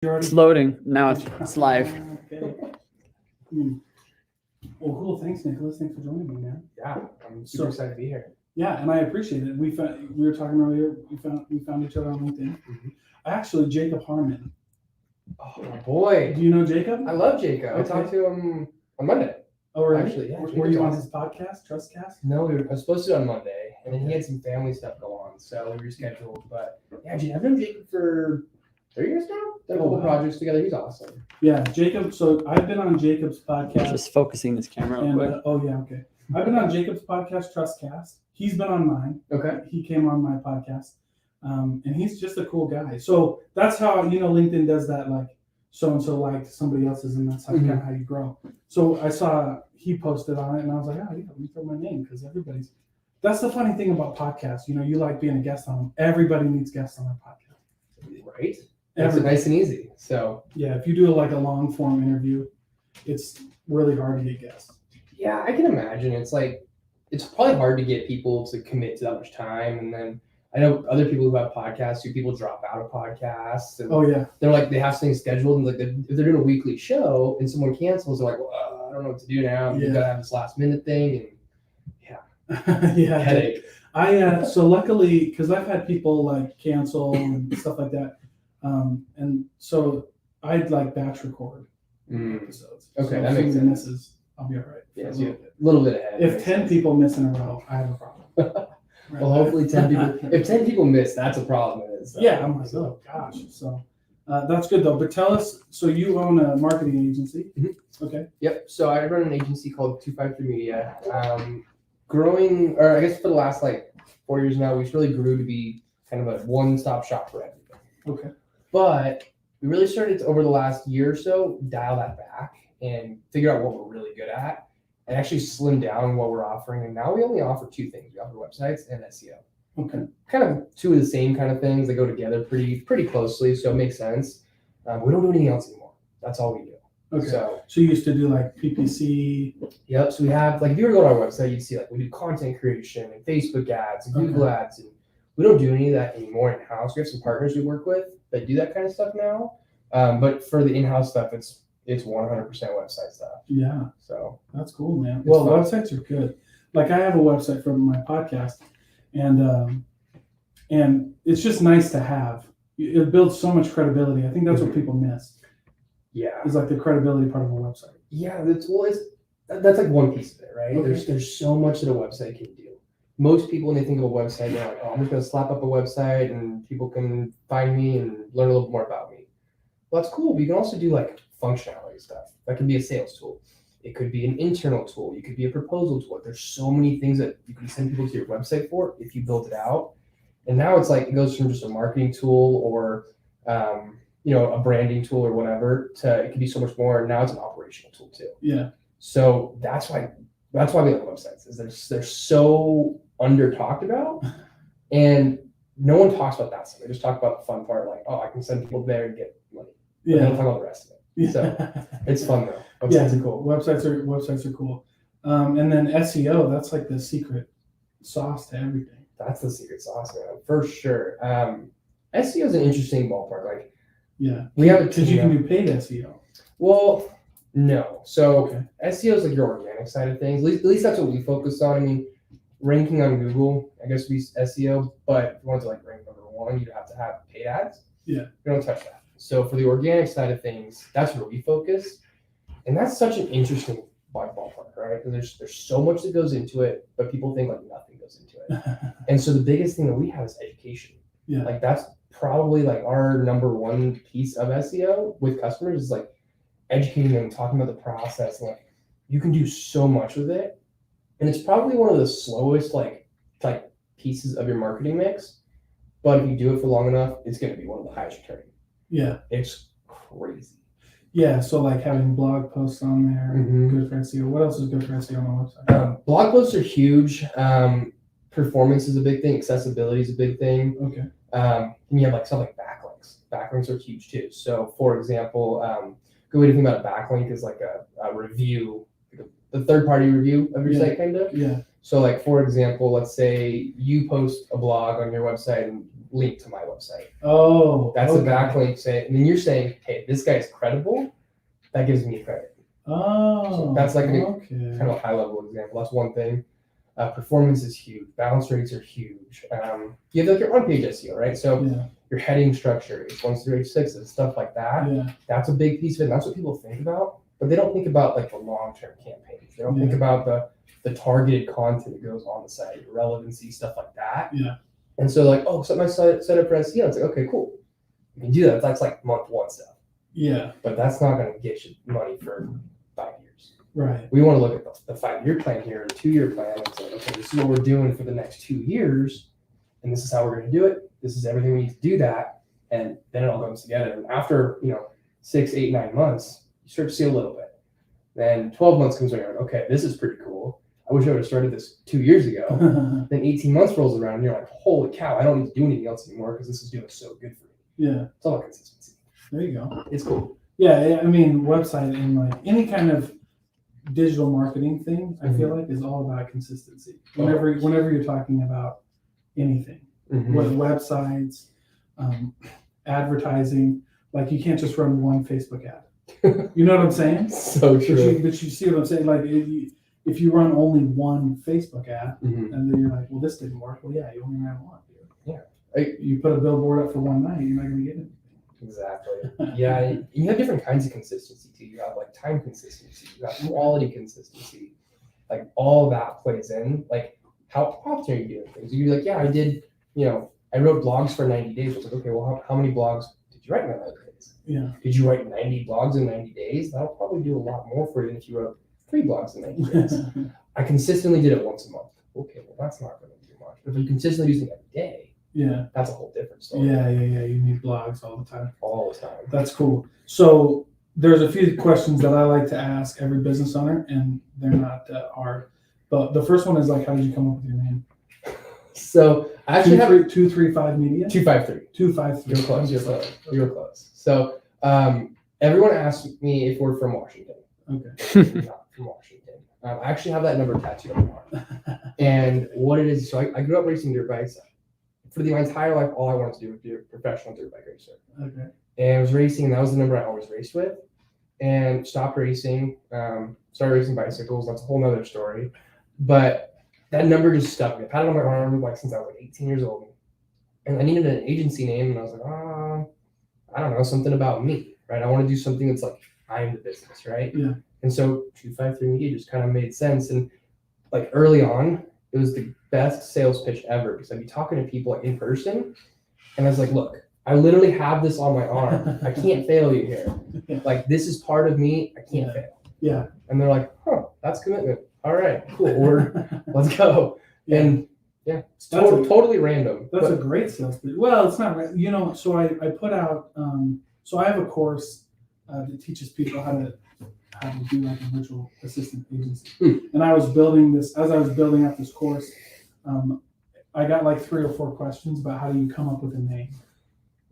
It's loading. Now it's live. Okay. Well, cool. Thanks, Nicholas. Thanks for joining me, man. Yeah, I'm super excited to be here. Yeah, and I appreciate it. We were talking earlier. We found each other on LinkedIn. Mm-hmm. Actually, Jacob Harmon. Oh my boy. Do you know Jacob? I love Jacob. Okay. I talked to him on Monday. Oh, really? Actually, yeah. Were you on his podcast, Trustcast? No, I was supposed to on Monday, and then he had some family stuff go on, so we rescheduled. But yeah, I've known Jacob for 3 years now. Done a couple projects together. He's awesome. Yeah, Jacob. So I've been on Jacob's podcast. Just focusing this camera real quick. Oh yeah, okay. I've been on Jacob's podcast, Trustcast. He's been on mine. Okay. He came on my podcast, and he's just a cool guy. So that's how LinkedIn does that. Like so and so liked somebody else's, and that's how kind of how you grow. So I saw he posted on it, and I was like, oh yeah, let me throw my name because everybody's. That's the funny thing about podcasts. You like being a guest on them. Everybody needs guests on their podcast. Right. It's nice and easy. So yeah, if you do like a long form interview, it's really hard to get guests. yeah, I can imagine. It's probably hard to get people to commit to that much time, and then I know other people who have podcasts who people drop out of podcasts. And oh yeah, they're like they have things scheduled, and like if they're doing a weekly show and someone cancels, they're like, well, I don't know what to do now. You gotta have this last minute thing, and yeah, headache. So luckily, because I've had people like cancel and stuff like that, and so I'd like batch record episodes. Okay, so that makes sense. Misses, I'll be all right. Yeah, so a little bit ahead. If 10 people miss in a row, I have a problem. Right? Well, hopefully 10 people. If 10 people miss, that's a problem. Yeah, I'm like, oh gosh. So that's good though. But tell us. So you own a marketing agency? Mm-hmm. Okay. Yep. So I run an agency called 253 Media. Growing, or I guess for the last 4 years now, we've really grew to be kind of a one-stop shop for everything. Okay. But we really started to, over the last year or so, dial that back and figure out what we're really good at and actually slim down what we're offering. And now we only offer two things. We offer websites and SEO. Okay. Kind of two of the same kind of things. They go together pretty closely, so it makes sense. We don't do anything else anymore. That's all we do. Okay. So you used to do like PPC. Yep. So we have if you were to go to our website, you'd see we do content creation and Facebook ads and Google ads, and we don't do any of that anymore in house. We have some partners we work with that do that kind of stuff now. But for the in-house stuff, it's 100% website stuff. Yeah. So that's cool, man. Well, websites are good. Like I have a website for my podcast, and it's just nice to have. It builds so much credibility. I think that's what people miss. Yeah. It's like the credibility part of a website. Yeah, that's one piece of it, right? Okay. There's so much that a website can do. Most people, when they think of a website, they're like, oh, I'm just going to slap up a website and people can find me and learn a little bit more about me. Well, that's cool. But you can also do functionality stuff. That could be a sales tool. It could be an internal tool. You could be a proposal tool. There's so many things that you can send people to your website for if you build it out. And now it's it goes from just a marketing tool or a branding tool or whatever to it can be so much more. Now it's an operational tool too. Yeah. So that's why we like websites is they're so under talked about, and no one talks about that stuff. They just talk about the fun part, I can send people there and get money. But they don't talk about the rest of it. Yeah. So it's fun though. Websites are cool. Websites are cool. And then SEO, that's like the secret sauce to everything. That's the secret sauce, man, for sure. SEO is an interesting ballpark. Yeah, we have because you can do paid SEO. Well, no. So SEO is your organic side of things. At least that's what we focus on. I mean, ranking on Google, I guess we SEO, but if you want to rank number one, you have to have paid ads. Yeah, we don't touch that. So for the organic side of things, that's where we focus, and that's such an interesting ballpark, right? Because there's so much that goes into it, but people think nothing goes into it. And so the biggest thing that we have is education. Yeah, that's probably our number one piece of SEO with customers is educating them, talking about the process. You can do so much with it, and it's probably one of the slowest pieces of your marketing mix. But if you do it for long enough, it's going to be one of the highest returning. Yeah, it's crazy. Yeah, so having blog posts on there, good for SEO. What else is good for SEO on the website? Blog posts are huge. Performance is a big thing. Accessibility is a big thing. Okay. And you have stuff like backlinks. Backlinks are huge too. So, for example, good way to think about a backlink is a review, the third-party review of your site, kind of. Yeah. So, for example, let's say you post a blog on your website and link to my website. Oh, That's okay. a backlink saying, and then you're saying, hey, this guy's credible. That gives me credit. Oh, So that's like okay. kind of a high level example. That's one thing. Performance is huge. Bounce rates are huge. You have like your on-page SEO, right? So Yeah, your heading structure, H1s through H6s, stuff like that. yeah, That's a big piece of it. And that's what people think about, but they don't think about like the long-term campaigns. They don't think Yeah. about the targeted content that goes on the site, relevancy, stuff like that. yeah, And so like, oh, set my site set up for SEO. It's like, okay, cool. You can do that. That's like month one stuff. yeah. But that's not going to get you money for 5 years. Right. We want to look at the 5-year plan here, the 2-year plan, and say, okay, this is what we're doing for the next 2 years, and this is how we're going to do it. This is everything we need to do that, and then it all comes together. And after 6, 8, 9 months, you start to see a little bit. Then 12 months comes around. Okay, this is pretty cool. I wish I would have started this 2 years ago. Then 18 months rolls around, and you're like, holy cow, I don't need to do anything else anymore because this is doing so good for me. Yeah. It's all about consistency. There you go. It's cool. Yeah, I mean, website and like any kind of digital marketing thing, I feel like is all about consistency. Whenever you're talking about anything, what websites, advertising, like you can't just run one Facebook ad. You know what I'm saying? So true. But you see what I'm saying? Like if you run only one Facebook ad, Mhm. and then you're like, well, this didn't work. Well, yeah, you only ran one. Yeah. You put a billboard up for one night, you're not going to get anything. Exactly. Yeah, and you have different kinds of consistency too. You have like time consistency, you have quality consistency. Like all that plays in. Like how often are you doing things? You'd be like, yeah, I did, I wrote blogs for 90 days. I was like, okay, well, how many blogs did you write in that 90 days? Yeah. Did you write 90 blogs in 90 days? That'll probably do a lot more for you than if you wrote 3 blogs in 90 days. I consistently did it once a month. Okay, well, that's not going to do much. But if you're consistently using it every day, Yeah. that's a whole different story. Yeah. You need blogs all the time. All the time. That's cool. So there's a few questions that I like to ask every business owner, and they're not hard. But the first one is like, how did you come up with your name? So I actually have 235 Media. 253. 253. You're close. You're close. You're close. So everyone asks me if we're from Washington. Okay. We're not from Washington. I actually have that number tattooed on my arm. And what it is, so I grew up racing dirt bikes. For the entire life, all I wanted to do was be a professional dirt bike racer. Okay. And I was racing, and that was the number I always raced with. And stopped racing, started racing bicycles. That's a whole nother story. But that number just stuck me. I've had it on my arm like since I was like 18 years old. And I needed an agency name, and I was like, I don't know, something about me, right? I want to do something that's like, I'm the business, right? Yeah. And so 253 Media just kind of made sense. And like early on, it was the best sales pitch ever because I'd be talking to people like in person, and I was like, look, I literally have this on my arm. I can't fail you here. Yeah. Like, this is part of me. I can't fail. Yeah. And they're like, that's commitment. All right, cool. Or let's go. Yeah. And yeah, it's That's totally random. That's but a great sales pitch. Well, it's not, so I put out, so I have a course that teaches people how to do like a virtual assistant agency. And I was building this, as I was building out this course, I got like 3 or 4 questions about how do you come up with a name.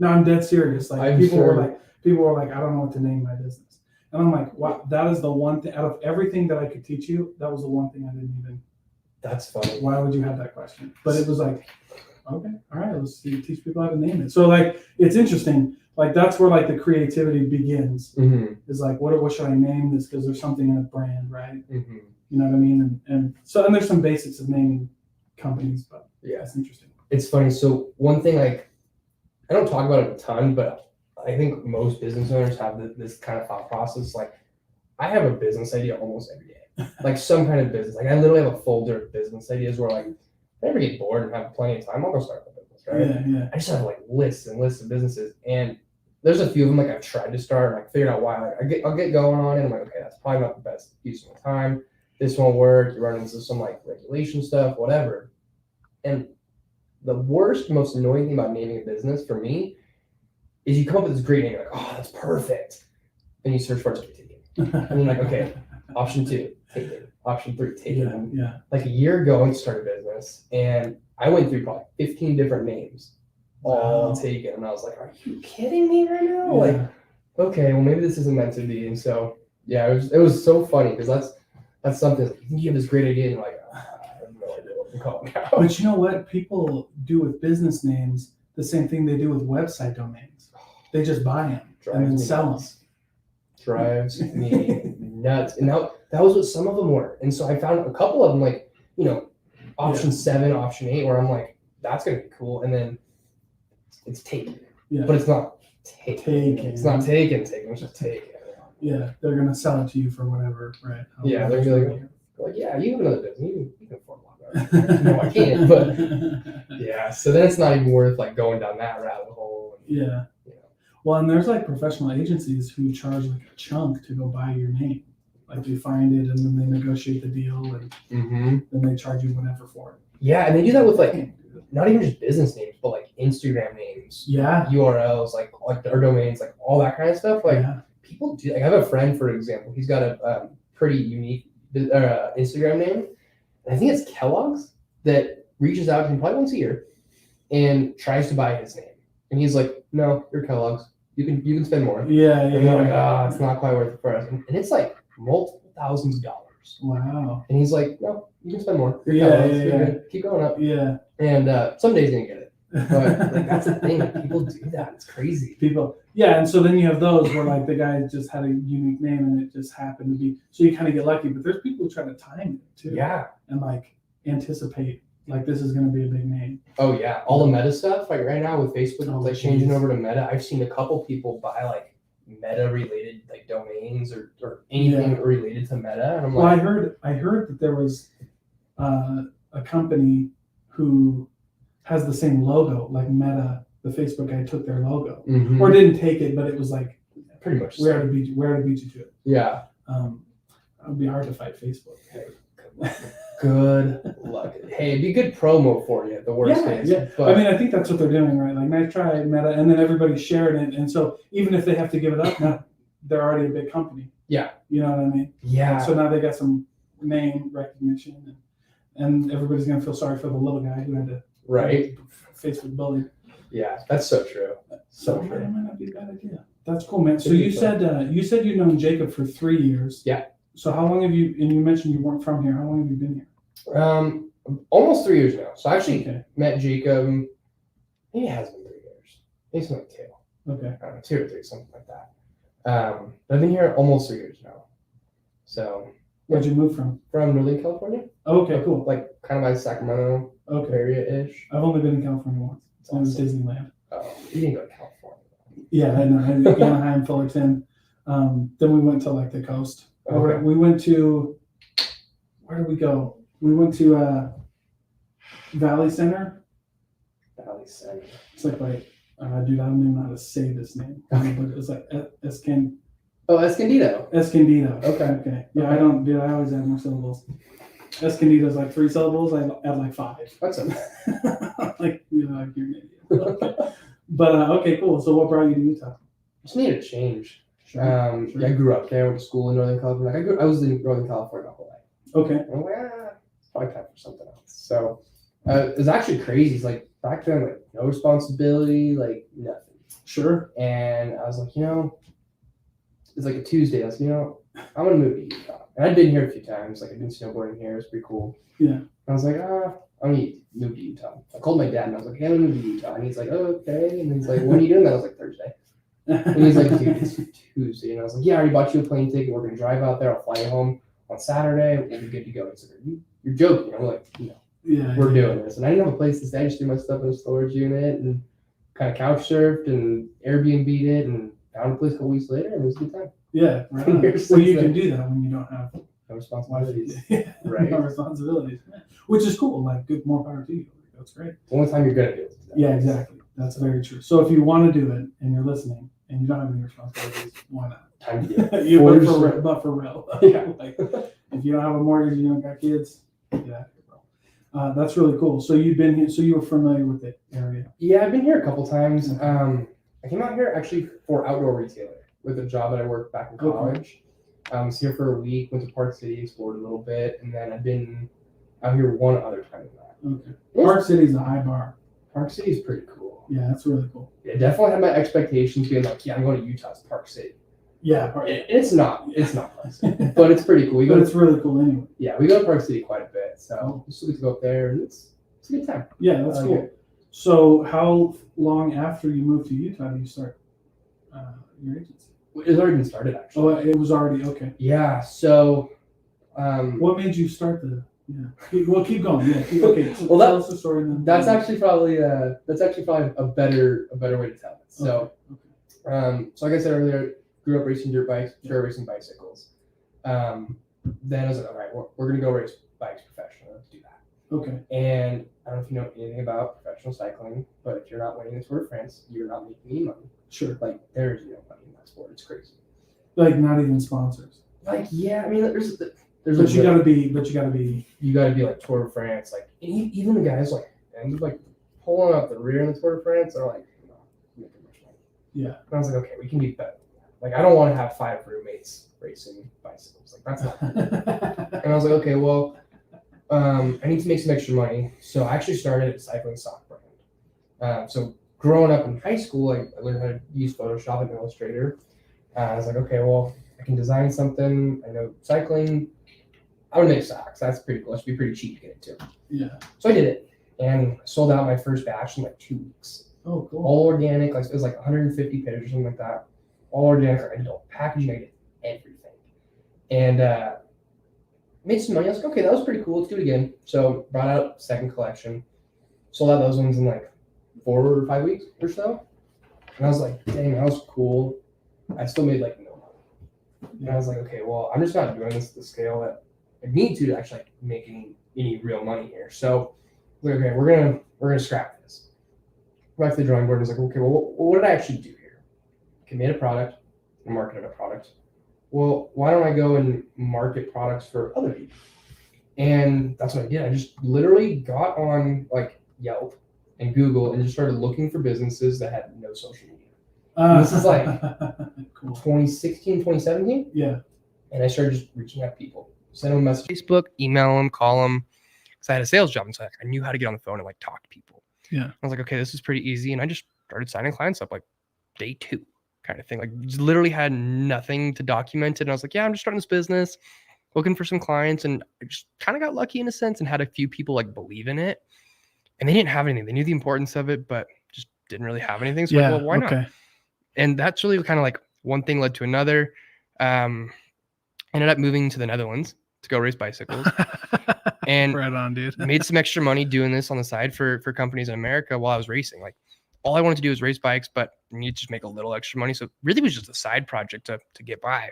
No, I'm dead serious. Like people were like, I don't know what to name my business. And I'm like, wow, that is the one thing out of everything that I could teach you, that was the one thing I didn't even. That's funny. Why would you have that question? But it was like, okay, all right, let's teach people how to name it. So like, it's interesting. Like that's where like the creativity begins. Is like, what should I name this? Because there's something in a brand, right? You know what I mean? And there's some basics of naming companies, but yeah, it's interesting. It's funny. So one thing, like, I don't talk about it a ton, but I think most business owners have this kind of thought process. Like, I have a business idea almost every day, like some kind of business. Like, I literally have a folder of business ideas where, like, if I ever get bored and have plenty of time, I'll go start a business, right? Yeah. I just have like lists and lists of businesses, and there's a few of them like I've tried to start, like figured out why. Like, I'll get going on it. I'm like, okay, that's probably not the best use of my time. This won't work. You run into some like regulation stuff, whatever. And the worst, most annoying thing about naming a business for me is you come up with this great name, you're like, oh, that's perfect. And you search for it, take it. And you're like, okay, option 2, take it. Option 3, take it. Yeah. Like a year ago, I started a business, and I went through probably 15 different names, all taken. And I was like, are you kidding me right now? Yeah. Like, okay, well, maybe this isn't meant to be. And so, yeah, it was so funny because that's something. Like, you think you have this great idea, and you're like, I have no idea what to call it now. But you know what people do with business names the same thing they do with website domains. They just buy them and then sell them. Drives me nuts. And that was what some of them were. And so I found a couple of them, like, option 7, option 8, where I'm like, that's going to be cool. And then it's taken. Yeah. But it's not taken. It's not taken. It's just taken. Yeah. They're going to sell it to you for whatever, right? Yeah. They're going to like, yeah, you have another business. You can afford one. No, I can't. But yeah. So then it's not even worth like going down that rabbit hole. Yeah. Well, and there's like professional agencies who charge like a chunk to go buy your name. Like they find it and then they negotiate the deal and then they charge you whatever for it. Yeah, and they do that with like not even just business names, but like Instagram names, URLs, like their domains, like all that kind of stuff. Like people do. Like I have a friend, for example, he's got a pretty unique Instagram name, and I think it's Kellogg's, that reaches out to him probably once a year and tries to buy his name, and he's like, "No, you're Kellogg's. You can spend more." And they're like, it's not quite worth it for us, and it's like multiple thousands of dollars. Wow. And he's like, "No, you can spend more. You're keep going up." Yeah. And someday he's gonna get it. But like, that's the thing. Like, people do that. It's crazy. And so then you have those where like the guy just had a unique name and it just happened to be. So you kind of get lucky. But there's people who try to time it too. Yeah. And like anticipate like this is gonna be a big name. Oh yeah, all the Meta stuff. Like right now with Facebook, like changing over to Meta, I've seen a couple people buy like Meta related like domains or anything related to Meta, and I'm like, I heard that there was a company who has the same logo, like Meta. The Facebook guy took their logo, or didn't take it, but it was like pretty much where to beat you to it. Yeah, it would be hard to fight Facebook. Hey, good luck. Hey, it'd be good promo for you at the worst case. Yeah. But, I mean, I think that's what they're doing, right? Like, nice try, Meta, and then everybody's sharing it, and so even if they have to give it up, now they're already a big company. Yeah, you know what I mean? Yeah. So now they got some name recognition, and everybody's gonna feel sorry for the little guy who had to Facebook bully. Yeah, that's so true. So true. That might not be a bad idea. That's cool, man. So you said you've known Jacob for 3 years. Yeah. So how long have you? And you mentioned you weren't from here. How long have you been here? Almost 3 years now. So I actually met Jacob. Maybe it has been 3 years. Maybe it's like 2. Okay. I don't know, 2 or 3, something like that. But I've been here almost 3 years now. So. Where'd you move from? From Northern California. Okay, cool. Like kind of by Sacramento area-ish. I've only been in California once. It was Disneyland. Oh, you didn't go to California. Yeah, I know. Anaheim, Fullerton. Then we went to like the coast. Okay. We went to, where did we go? We went to Valley Center. Valley Center. It's like, dude, I don't even know how to say this name. But it's like Escondido. Escondido. Okay. Yeah, I don't, dude, I always add more syllables. Escondido is like 3 syllables. I add like 5. That's okay. Like, you're an idiot. Okay. But, okay, cool. So what brought you to Utah? Just needed a change. Sure. Yeah, I grew up there. I went to school in Northern California. I was in Northern California my whole life. Okay. And I'm like, it's probably time for something else. So it was actually crazy. It's like back then, like no responsibility, like nothing. Sure. And I was like, it's like a Tuesday. I was like, I'm gonna move to Utah. And I'd been here a few times. Like I'd been snowboarding here. It's pretty cool. Yeah. And I was like, I'm gonna move to Utah. I called my dad and I was like, hey, I'm gonna move to Utah. And he's like, oh, okay. And he's like, when are you doing that? I was like, Thursday. And he's like, dude, it's Tuesday. And I was like, yeah, I already bought you a plane ticket. We're going to drive out there. I'll fly you home on Saturday. We'll be good to go. He's like, you're joking. I'm like, we're doing this. And I didn't have a place to stay. I just threw my stuff in a storage unit and kind of couch surfed and Airbnb'd it and found a place a couple weeks later. And it was a good time. Yeah. Right. Well, you can do that when you don't have no responsibilities. Right. No responsibilities. Which is cool. Like, good, more power to you. That's great. The only time you're going to do it. Yeah, exactly. That's very true. So if you want to do it and you're listening and you don't have any responsibilities, why not? Time to do it. But for real. Yeah. Like, if you don't have a mortgage, you don't got kids, get out of here, bro. That's really cool. So you've been here, so you were familiar with the area. Yeah, I've been here a couple times. I came out here actually for outdoor retailer with a job that I worked back in college. I was here for a week, went to Park City, explored a little bit, and then I've been out here one other time than that. Okay. Park City's a high bar. Park City is pretty cool. Yeah, that's really cool. Yeah, definitely had my expectations being like, I'm going to Utah's Park City. Yeah, it's not Park City, but it's pretty cool. It's really cool anyway. Yeah, we go to Park City quite a bit, so just to go up there, and it's a good time. Yeah, that's cool. So how long after you moved to Utah do you start your agency? It's already been started, actually. Oh, it was already okay. Yeah. So, What made you start the? Yeah. Keep going. Yeah. Okay. Well, tell us the story. Then. that's actually probably a better way to tell it. So, so like I said earlier, grew up racing dirt bikes, started racing bicycles. Then I was like, all right, we're gonna go race bikes professionally. Let's do that. Okay. And I don't know if you know anything about professional cycling, but if you're not winning the Tour de France, you're not making any money. Sure. Like there's no money in that sport. It's crazy. Like not even sponsors. Like yeah, I mean there's. But you gotta be. You gotta be like Tour de France, like even the guys like and like pulling up the rear in the Tour de France are like, no, making much money. Yeah. And I was like, okay, we can be better. Like I don't want to have 5 roommates racing bicycles. Like that's not. And I was like, okay, well, I need to make some extra money, so I actually started a cycling sock brand. So growing up in high school, I learned how to use Photoshop and Illustrator. I was like, okay, well, I can design something. I know cycling. I would make socks. That's pretty cool. It should be pretty cheap to get into. Yeah. So I did it and sold out my first batch in like 2 weeks. Oh, cool. All organic. Like it was like 150 pairs or something like that. All organic. I did all packaging. I did everything. And made some money. I was like, okay, that was pretty cool. Let's do it again. So brought out second collection. Sold out those ones in like 4 or 5 weeks or so. And I was like, dang, that was cool. I still made like no money. And I was like, okay, well, I'm just not doing this at the scale that I need to actually like, make any real money here. So, okay, we're gonna scrap this. Back to the drawing board. I was like, okay, well, what did I actually do here? Okay, made a product, and marketed a product. Well, why don't I go and market products for other people? And that's what I did. I just literally got on like Yelp and Google and just started looking for businesses that had no social media. This is like cool. 2016, 2017. Yeah. And I started just reaching out to people. Send them a message, Facebook, email them, call them. Because I had a sales job, and so I knew how to get on the phone and like talk to people. Yeah. I was like, okay, this is pretty easy, and I just started signing clients up like day 2, kind of thing. Like, just literally had nothing to document it, and I was like, yeah, I'm just starting this business, looking for some clients, and I just kind of got lucky in a sense, and had a few people like believe in it, and they didn't have anything. They knew the importance of it, but just didn't really have anything. So yeah. Like, well, why not? And that's really kind of like one thing led to another. Ended up moving to the Netherlands to go race bicycles. And right on, dude. Made some extra money doing this on the side for companies in America while I was racing. Like all I wanted to do was race bikes, but I needed to just make a little extra money. So it really was just a side project to get by.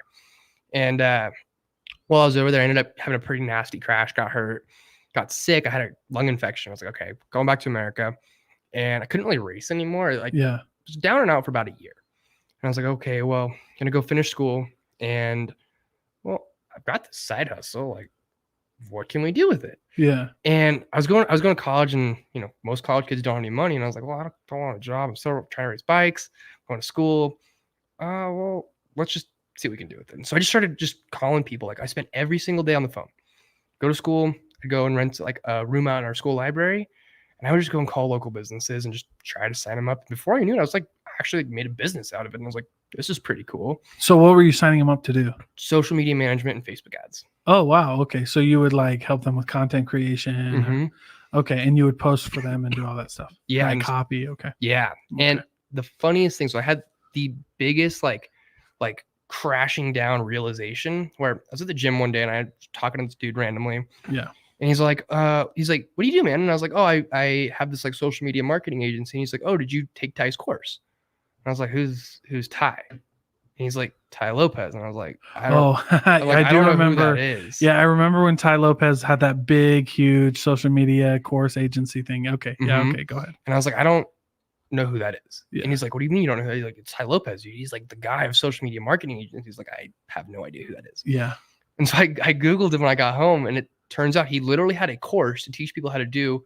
And while I was over there, I ended up having a pretty nasty crash, got hurt, got sick. I had a lung infection. I was like, okay, going back to America. And I couldn't really race anymore. Like just down and out for about a year. And I was like, okay, well, gonna go finish school. And well, I've got this side hustle. Like, what can we do with it? Yeah. And I was going to college, and you know, most college kids don't have any money. And I was like, well, I don't want a job. I'm still trying to race bikes, going to school. Well, let's just see what we can do with it. And so I just started just calling people. Like I spent every single day on the phone. Go to school, I'd go and rent like a room out in our school library. And I would just go and call local businesses and just try to sign them up. And before I knew it, I was like, actually made a business out of it. And I was like, this is pretty cool. So what were you signing them up to do? Social media management and Facebook ads. Oh, wow. Okay. So you would like help them with content creation. Mm-hmm. Okay. And you would post for them and do all that stuff. Yeah. And copy. Okay. Yeah. Okay. And the funniest thing, so I had the biggest like crashing down realization where I was at the gym one day and I was talking to this dude randomly. Yeah. And he's like, what do you do, man? And I was like, oh, I have this like social media marketing agency. And he's like, oh, did you take Ty's course? And I was like, who's Ty? And he's like, Ty Lopez. And I was like, I do remember. Who that is. Yeah, I remember when Ty Lopez had that big, huge social media course agency thing. Okay. Mm-hmm. Yeah. Okay. Go ahead. And I was like, I don't know who that is. Yeah. And he's like, what do you mean you don't know who that is? He's like, it's Ty Lopez, dude. He's like the guy of social media marketing agency. He's like, I have no idea who that is. Yeah. And so I Googled him when I got home, and it turns out he literally had a course to teach people how to do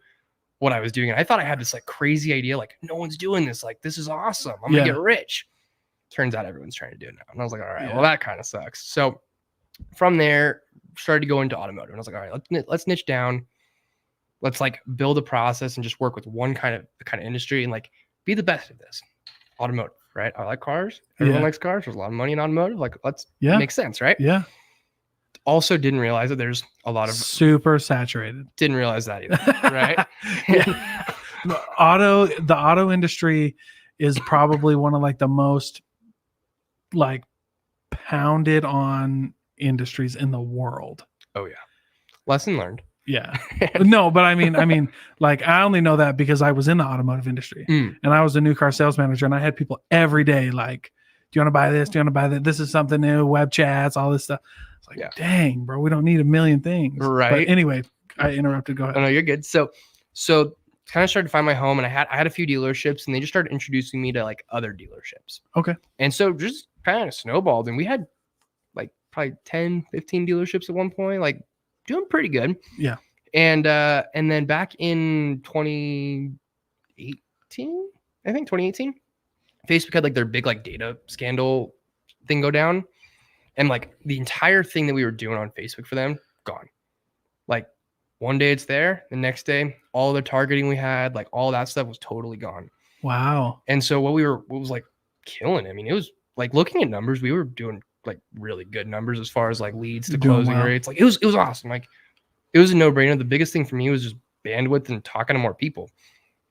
what I was doing. And I thought I had this like crazy idea, like no one's doing this. Like, this is awesome. I'm going to get rich. Turns out everyone's trying to do it now. And I was like, all right, well, that kind of sucks. So from there, started to go into automotive. And I was like, all right, let's niche down. Let's like build a process and just work with one kind of industry and like be the best at this. Automotive, right? I like cars. Everyone likes cars. There's a lot of money in automotive. Like, let's make sense, right? Yeah. Also didn't realize that there's a lot of super saturated. Didn't realize that either, right? the auto industry is probably one of like the most like pounded on industries in the world. Oh yeah. Lesson learned. Yeah. No, but I mean, like I only know that because I was in the automotive industry and I was a new car sales manager and I had people every day like, do you want to buy this? Do you want to buy that? This is something new, web chats, all this stuff. It's like, dang, bro, we don't need a million things. Right. But anyway, I interrupted. Go ahead. Oh, no, you're good. So kind of started to find my home and I had a few dealerships and they just started introducing me to like other dealerships. Okay. And so just kind of snowballed and we had like probably 10, 15 dealerships at one point, like doing pretty good. Yeah. And then back in 2018, I think 2018, Facebook had like their big like data scandal thing go down. And like the entire thing that we were doing on Facebook for them, gone. Like one day it's there, the next day, all the targeting we had, like all that stuff was totally gone. Wow. And so what was like killing. I mean, it was like looking at numbers, we were doing like really good numbers as far as like leads to closing rates. Like it was awesome. Like it was a no-brainer. The biggest thing for me was just bandwidth and talking to more people.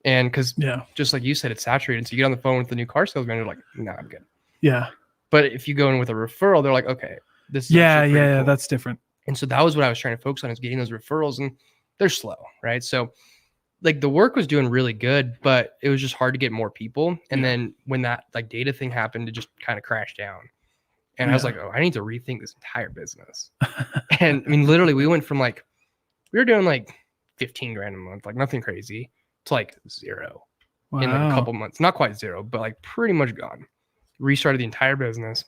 And because just like you said, it's saturated. So you get on the phone with the new car sales manager, like, no, I'm good. Yeah. But if you go in with a referral, they're like, okay, this is cool. That's different. And so that was what I was trying to focus on, is getting those referrals, and they're slow, right? So like the work was doing really good, but it was just hard to get more people. And then when that like data thing happened, it just kind of crashed down. And I was like, oh, I need to rethink this entire business. And I mean, literally we went from like, we were doing like 15 grand a month, like nothing crazy, to like zero in like a couple months. Not quite zero, but like pretty much gone. Restarted the entire business.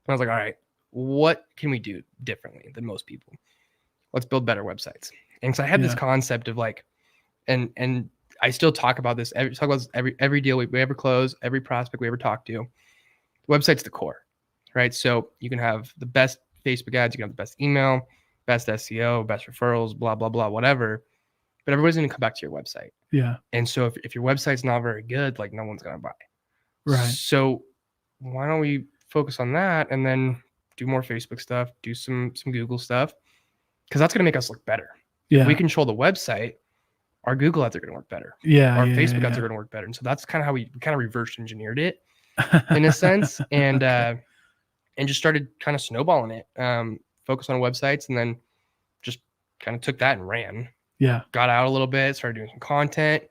And I was like, all right, what can we do differently than most people? Let's build better websites. And so I had this concept of like, and I still talk about this every deal we ever close, every prospect we ever talk to. The website's the core, right? So you can have the best Facebook ads, you can have the best email, best SEO, best referrals, blah, blah, blah, whatever. But everybody's going to come back to your website. Yeah. And so if your website's not very good, like no one's going to buy. Right. So why don't we focus on that and then do more Facebook stuff, do some Google stuff, because that's going to make us look better. Yeah. If we control the website, our Google ads are going to work better. Yeah. Our Facebook ads are going to work better. And so that's kind of how we kind of reverse engineered it in a sense, and just started kind of snowballing it. Focus on websites, and then just kind of took that and ran. Yeah. Got out a little bit, started doing some content,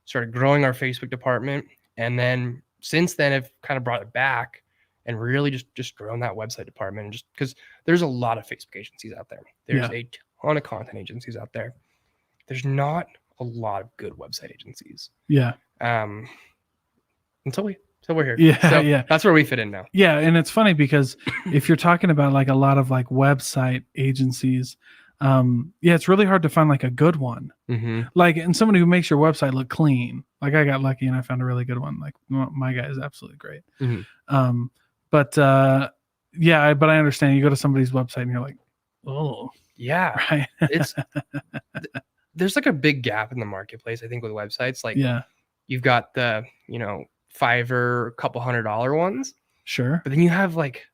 started growing our Facebook department. And then since then I've kind of brought it back and really just grown that website department. And just because there's a lot of Facebook agencies out there. There's a ton of content agencies out there. There's not a lot of good website agencies. Yeah. Until we're here. Yeah. So that's where we fit in now. Yeah. And it's funny because if you're talking about like a lot of like website agencies, it's really hard to find like a good one. Mm-hmm. Like, and somebody who makes your website look clean. Like I got lucky and I found a really good one. Like my guy is absolutely great. Mm-hmm. But I understand you go to somebody's website and you're like, oh yeah, right. It's there's like a big gap in the marketplace, I think, with websites. Like you've got the, Fiverr, couple $100 ones. Sure. But then you have like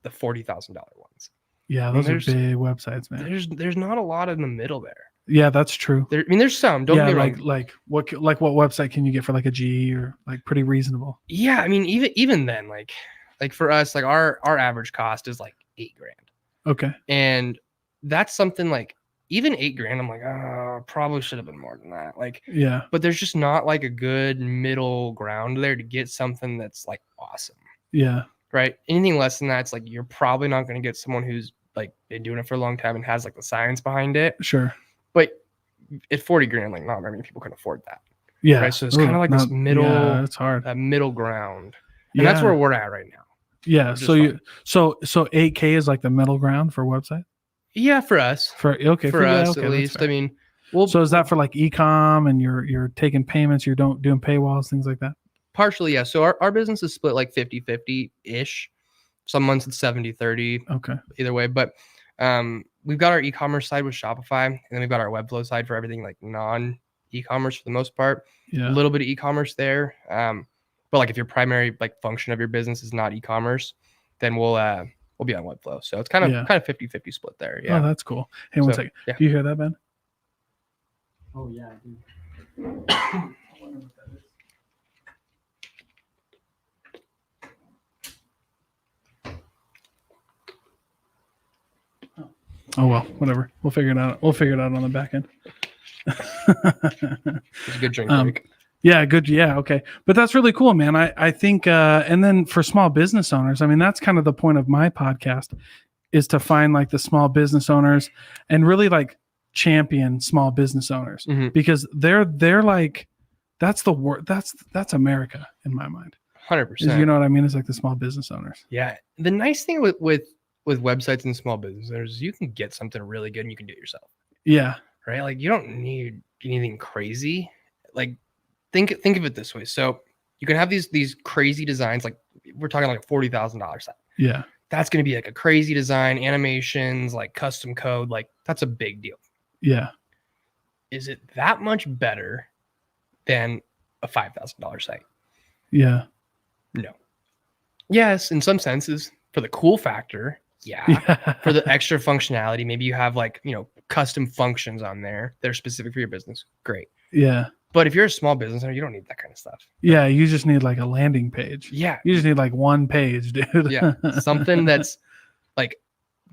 the $40,000 ones. Yeah, those are big websites, man. There's not a lot in the middle there. Yeah, that's true. There's some. Don't get me wrong. Like what website can you get for like a G or like pretty reasonable? Yeah, I mean even then, like for us, like our average cost is like $8,000. Okay. And that's something like even $8,000. I'm like, probably should have been more than that. Like, yeah. But there's just not like a good middle ground there to get something that's like awesome. Yeah. Right. Anything less than that, it's like you're probably not going to get someone who's like been doing it for a long time and has like the science behind it. Sure. But at $40,000, like not very many people can afford that. Yeah. Right. So it's kind of like this middle. Yeah, it's hard. That middle ground, and that's where we're at right now. Yeah. So $8,000 is like the middle ground for a website. Yeah, for us. For us at least. I mean, so is that for like e-com and you're taking payments, you're doing paywalls, things like that? Partially, yeah. So our business is split like 50-50-ish. Some months it's 70-30. Okay. Either way. But we've got our e-commerce side with Shopify, and then we've got our Webflow side for everything like non-e-commerce for the most part. Yeah. A little bit of e-commerce there. But like if your primary like function of your business is not e-commerce, then we'll be on Webflow. So it's kind of 50-50 split there. Yeah. Oh, that's cool. Hey, one second. Yeah. Do you hear that, Ben? Oh yeah, I do. Oh well, whatever. We'll figure it out. We'll figure it out on the back end. It's a good drink break. Yeah, good. Yeah, okay. But that's really cool, man. I think, and then for small business owners, I mean, that's kind of the point of my podcast, is to find like the small business owners and really like champion small business owners, because they're like, that's the word. That's America in my mind. 100%. You know what I mean? It's like the small business owners. Yeah. The nice thing with websites and small business owners is you can get something really good and you can do it yourself. Yeah. Right? Like you don't need anything crazy. Like think of it this way. So you can have these crazy designs, like we're talking like a $40,000 site. Yeah. That's going to be like a crazy design, animations, like custom code, like that's a big deal. Yeah. Is it that much better than a $5,000 site? Yeah. No. Yes, in some senses, for the cool factor, yeah. For the extra functionality, maybe you have like, custom functions on there that are specific for your business. Great. Yeah. But if you're a small business owner, you don't need that kind of stuff. Yeah. You just need like a landing page. Yeah. You just need like one page, dude. Yeah. Something that's like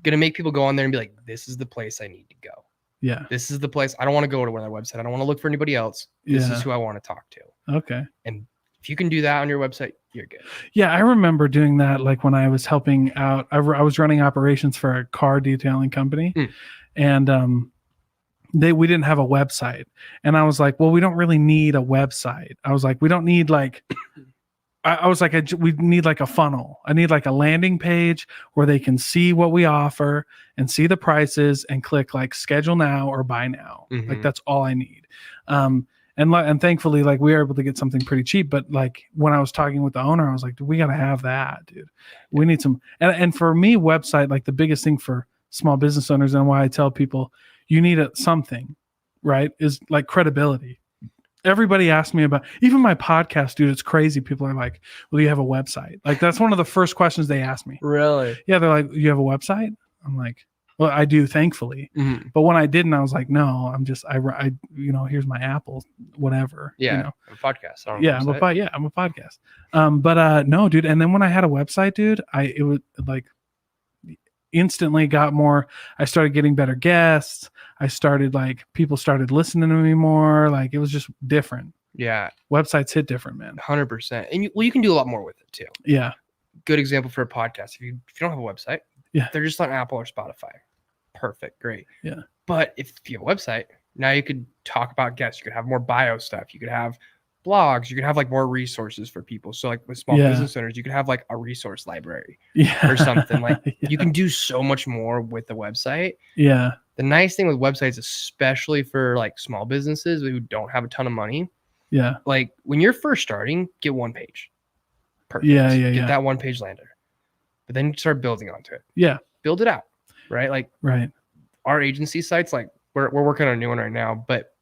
going to make people go on there and be like, this is the place I need to go. Yeah. This is the place. I don't want to go to their website. I don't want to look for anybody else. This is who I want to talk to. Okay. And if you can do that on your website, you're good. Yeah, I remember doing that. Like when I was helping out, I was running operations for a car detailing company, and we didn't have a website. And I was like, well, we don't really need a website. I was like, we don't need like, I was like, we need like a funnel. I need like a landing page where they can see what we offer and see the prices and click like schedule now or buy now. Like that's all I need. And thankfully, like we were able to get something pretty cheap. But like when I was talking with the owner, I was like, dude, we got to have that, dude. We need some. And for me, website, like the biggest thing for small business owners and why I tell people you need something, right, is like credibility. Everybody asked me about, even my podcast, dude, it's crazy. People are like, well, you have a website? Like that's one of the first questions they ask me. Really? Yeah. They're like, you have a website? I'm like, well, I do, thankfully. But when I didn't, I was like, no, I'm just, I here's my Apple, whatever. Yeah. I'm a podcast. I'm a podcast. But no, dude. And then when I had a website, dude, it was like instantly got more, I started getting better guests. I started like, people started listening to me more. Like it was just different. Yeah. Websites hit different, man. 100%. And you can do a lot more with it too. Yeah. Good example for a podcast. If you don't have a website, they're just on Apple or Spotify. Perfect. Great. Yeah. But if you have a website, now you could talk about guests. You could have more bio stuff. You could have blogs. You could have like more resources for people. So like with small business owners, you could have like a resource library or something. Like you can do so much more with the website. Yeah. The nice thing with websites, especially for like small businesses who don't have a ton of money. Yeah. Like when you're first starting, get one page. Perfect. Get that one page lander. But then you start building onto it. Yeah. Build it out. Right? Like our agency sites, like we're working on a new one right now. But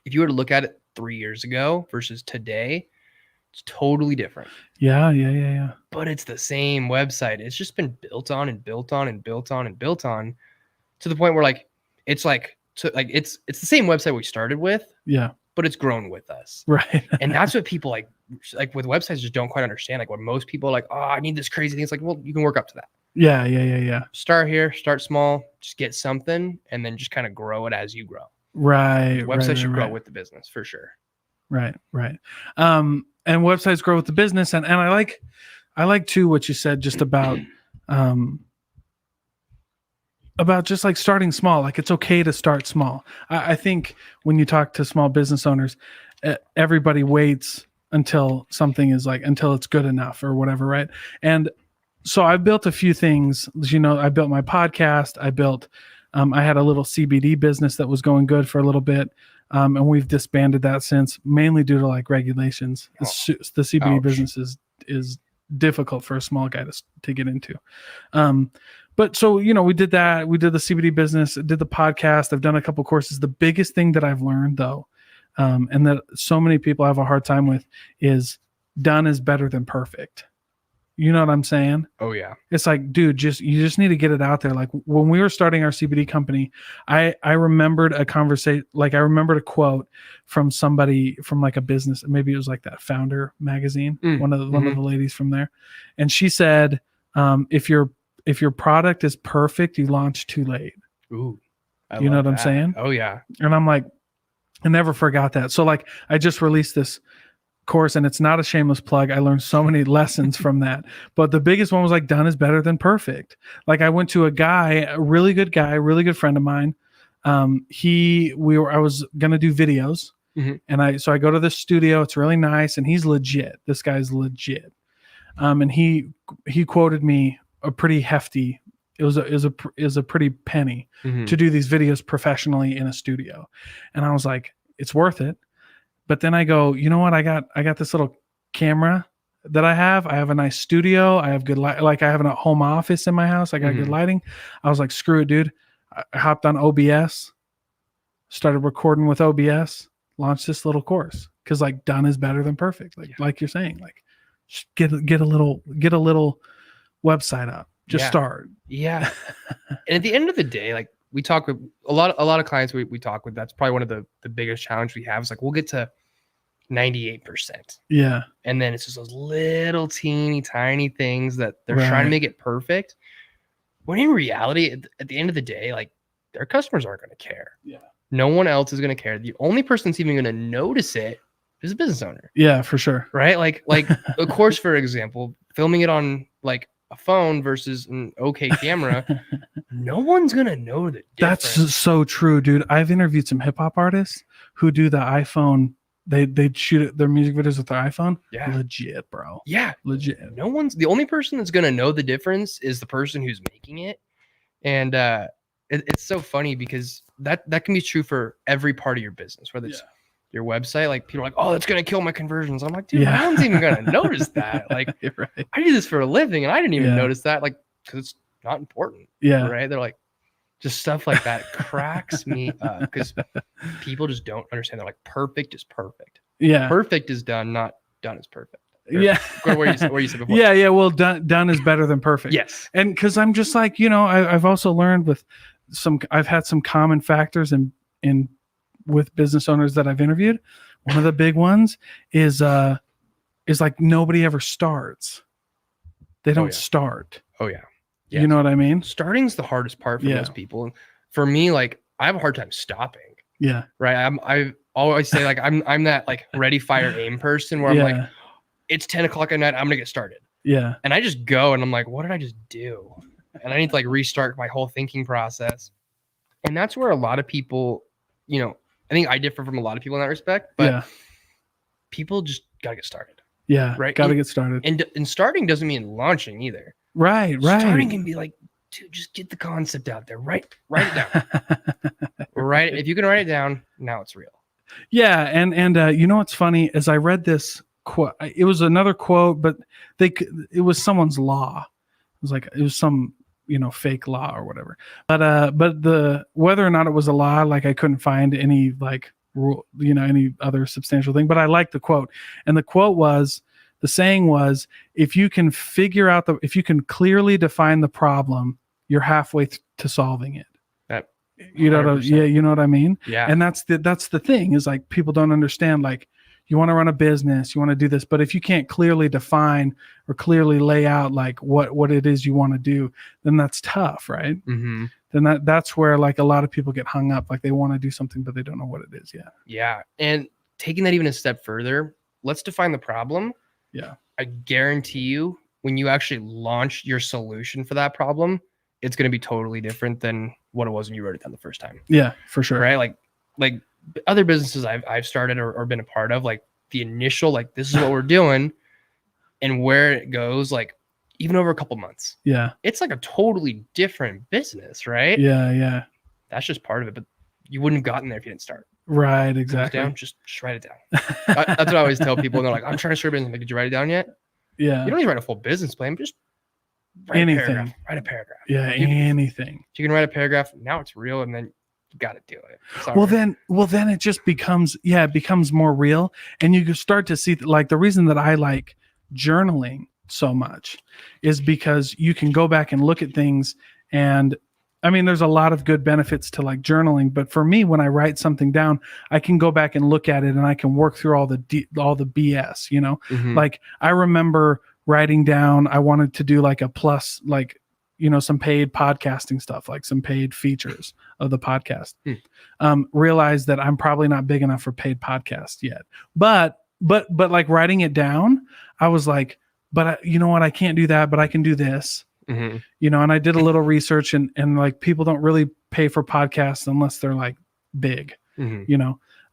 if you were to look at it 3 years ago versus today, it's totally different. Yeah. But it's the same website. It's just been built on and built on and built on and built on to the point where like it's the same website we started with. Yeah. But it's grown with us. Right. And that's what people like with websites just don't quite understand. Like when most people are like, oh, I need this crazy thing. It's like, well, you can work up to that. Yeah. Start here, start small, just get something, and then just kind of grow it as you grow. Right. Websites should grow with the business for sure. Right. And websites grow with the business. And I like too what you said just about just like starting small. Like it's okay to start small. I think when you talk to small business owners, everybody waits until something is like, until it's good enough or whatever. Right. And so I built a few things, I built my podcast. I had a little CBD business that was going good for a little bit. And we've disbanded that since, mainly due to like regulations. The CBD business is difficult for a small guy to get into. But so, we did that. We did the CBD business, did the podcast. I've done a couple courses. The biggest thing that I've learned though, and that so many people have a hard time with, is done is better than perfect. You know what I'm saying? Oh yeah. It's like, dude, you just need to get it out there. Like when we were starting our CBD company, I remembered a conversation, like I remembered a quote from somebody from like a business, maybe it was like that Founder magazine, one of the ladies from there. And she said, if your product is perfect, you launch too late. Ooh, I You know love what I'm that. saying? Oh yeah. And I'm like, I never forgot that. So like, I just released this course, and it's not a shameless plug. I learned so many lessons from that. But the biggest one was like, done is better than perfect. Like I went to a really good friend of mine. I was gonna do videos, and I go to this studio. It's really nice, and he's legit. This guy's legit. And he quoted me a pretty hefty. It was a pretty penny to do these videos professionally in a studio, and I was like, it's worth it. But then I go, you know what? I got this little camera that I have. I have a nice studio. I have good light. Like I have a home office in my house. I got good lighting. I was like, screw it, dude. I hopped on OBS, started recording with OBS, launched this little course. Cause like done is better than perfect. Like you're saying, like just get a little website up. Just start. Yeah. And at the end of the day, like we talk with a lot of clients we talk with, that's probably one of the biggest challenge we have is like, we'll get to 98%. Yeah. And then it's just those little teeny tiny things that they're trying to make it perfect. When in reality, at the end of the day, like their customers aren't going to care. Yeah. No one else is going to care. The only person that's even going to notice it is a business owner. Yeah, for sure. Right. Like of course, for example, filming it on like a phone versus an okay camera, no one's going to know the difference. That's so true, dude. I've interviewed some hip hop artists who do the iPhone. They shoot their music videos with their iPhone. Yeah. Legit, bro. Yeah. Legit. The only person that's going to know the difference is the person who's making it. And it's so funny because that can be true for every part of your business, whether it's your website. Like people are like, oh, that's going to kill my conversions. I'm like, dude, no one's even going to notice that. Like Right. I do this for a living and I didn't even notice that. Like, cause it's not important. Yeah. Right. They're like, just stuff like that cracks me up because people just don't understand. They're like, perfect is perfect. Yeah. Perfect is done, not done is perfect. Or, Yeah. where you said before. Yeah. Well, done is better than perfect. Yes. And because I'm just like, I've also learned I've had some common factors in with business owners that I've interviewed. One of the big ones is like nobody ever starts. They don't start. Oh yeah. Yes. You know what I mean? Starting's the hardest part for most people. And for me, like I have a hard time stopping. Yeah. Right. I always say like I'm that like ready, fire, aim person where I'm like, it's 10 o'clock at night. I'm gonna get started. Yeah. And I just go and I'm like, what did I just do? And I need to like restart my whole thinking process. And that's where a lot of people, I think I differ from a lot of people in that respect, but people just gotta get started. Yeah. Right. Gotta get started. And starting doesn't mean launching either. Right. Starting can be like, dude, just get the concept out there. Write it down. If you can write it down, now it's real. Yeah. And you know what's funny is I read this quote. It was another quote, but it was someone's law. It was some fake law or whatever. But the whether or not it was a law, like I couldn't find any like rule, any other substantial thing. But I liked the quote, and the saying was, if you can if you can clearly define the problem, you're halfway to solving it. You know what I mean? Yeah. And that's the thing is like people don't understand, like you want to run a business, you want to do this, but if you can't clearly define or clearly lay out like what it is you want to do, then that's tough, right? Mm-hmm. Then that's where like a lot of people get hung up, like they want to do something but they don't know what it is yet. Yeah. And taking that even a step further, let's define the problem. Yeah. I guarantee you when you actually launch your solution for that problem, it's going to be totally different than what it was when you wrote it down the first time. Yeah, for sure. Right. Like other businesses I've started or been a part of, like the initial, like this is what we're doing and where it goes, like even over a couple months. Yeah. It's like a totally different business, right? Yeah. Yeah. That's just part of it. But you wouldn't have gotten there if you didn't start. Right. Exactly. Just write it down. That's what I always tell people. And they're like, I'm trying to start a business. Like, did you write it down yet? Yeah. You don't need to write a full business plan. Just write anything. Write a paragraph. Yeah. Anything. If you can write a paragraph, now it's real. And then you got to do it. Sorry. Well, then it just becomes more real. And you can start to see like the reason that I like journaling so much is because you can go back and look at things. And I mean, there's a lot of good benefits to like journaling, but for me, when I write something down, I can go back and look at it and I can work through all the BS, Mm-hmm. Like I remember writing down, I wanted to do like a plus, like some paid podcasting stuff, like some paid features of the podcast. Realized that I'm probably not big enough for paid podcasts yet. But like writing it down, I was like, you know what? I can't do that, but I can do this. And I did a little research, and like people don't really pay for podcasts unless they're like big,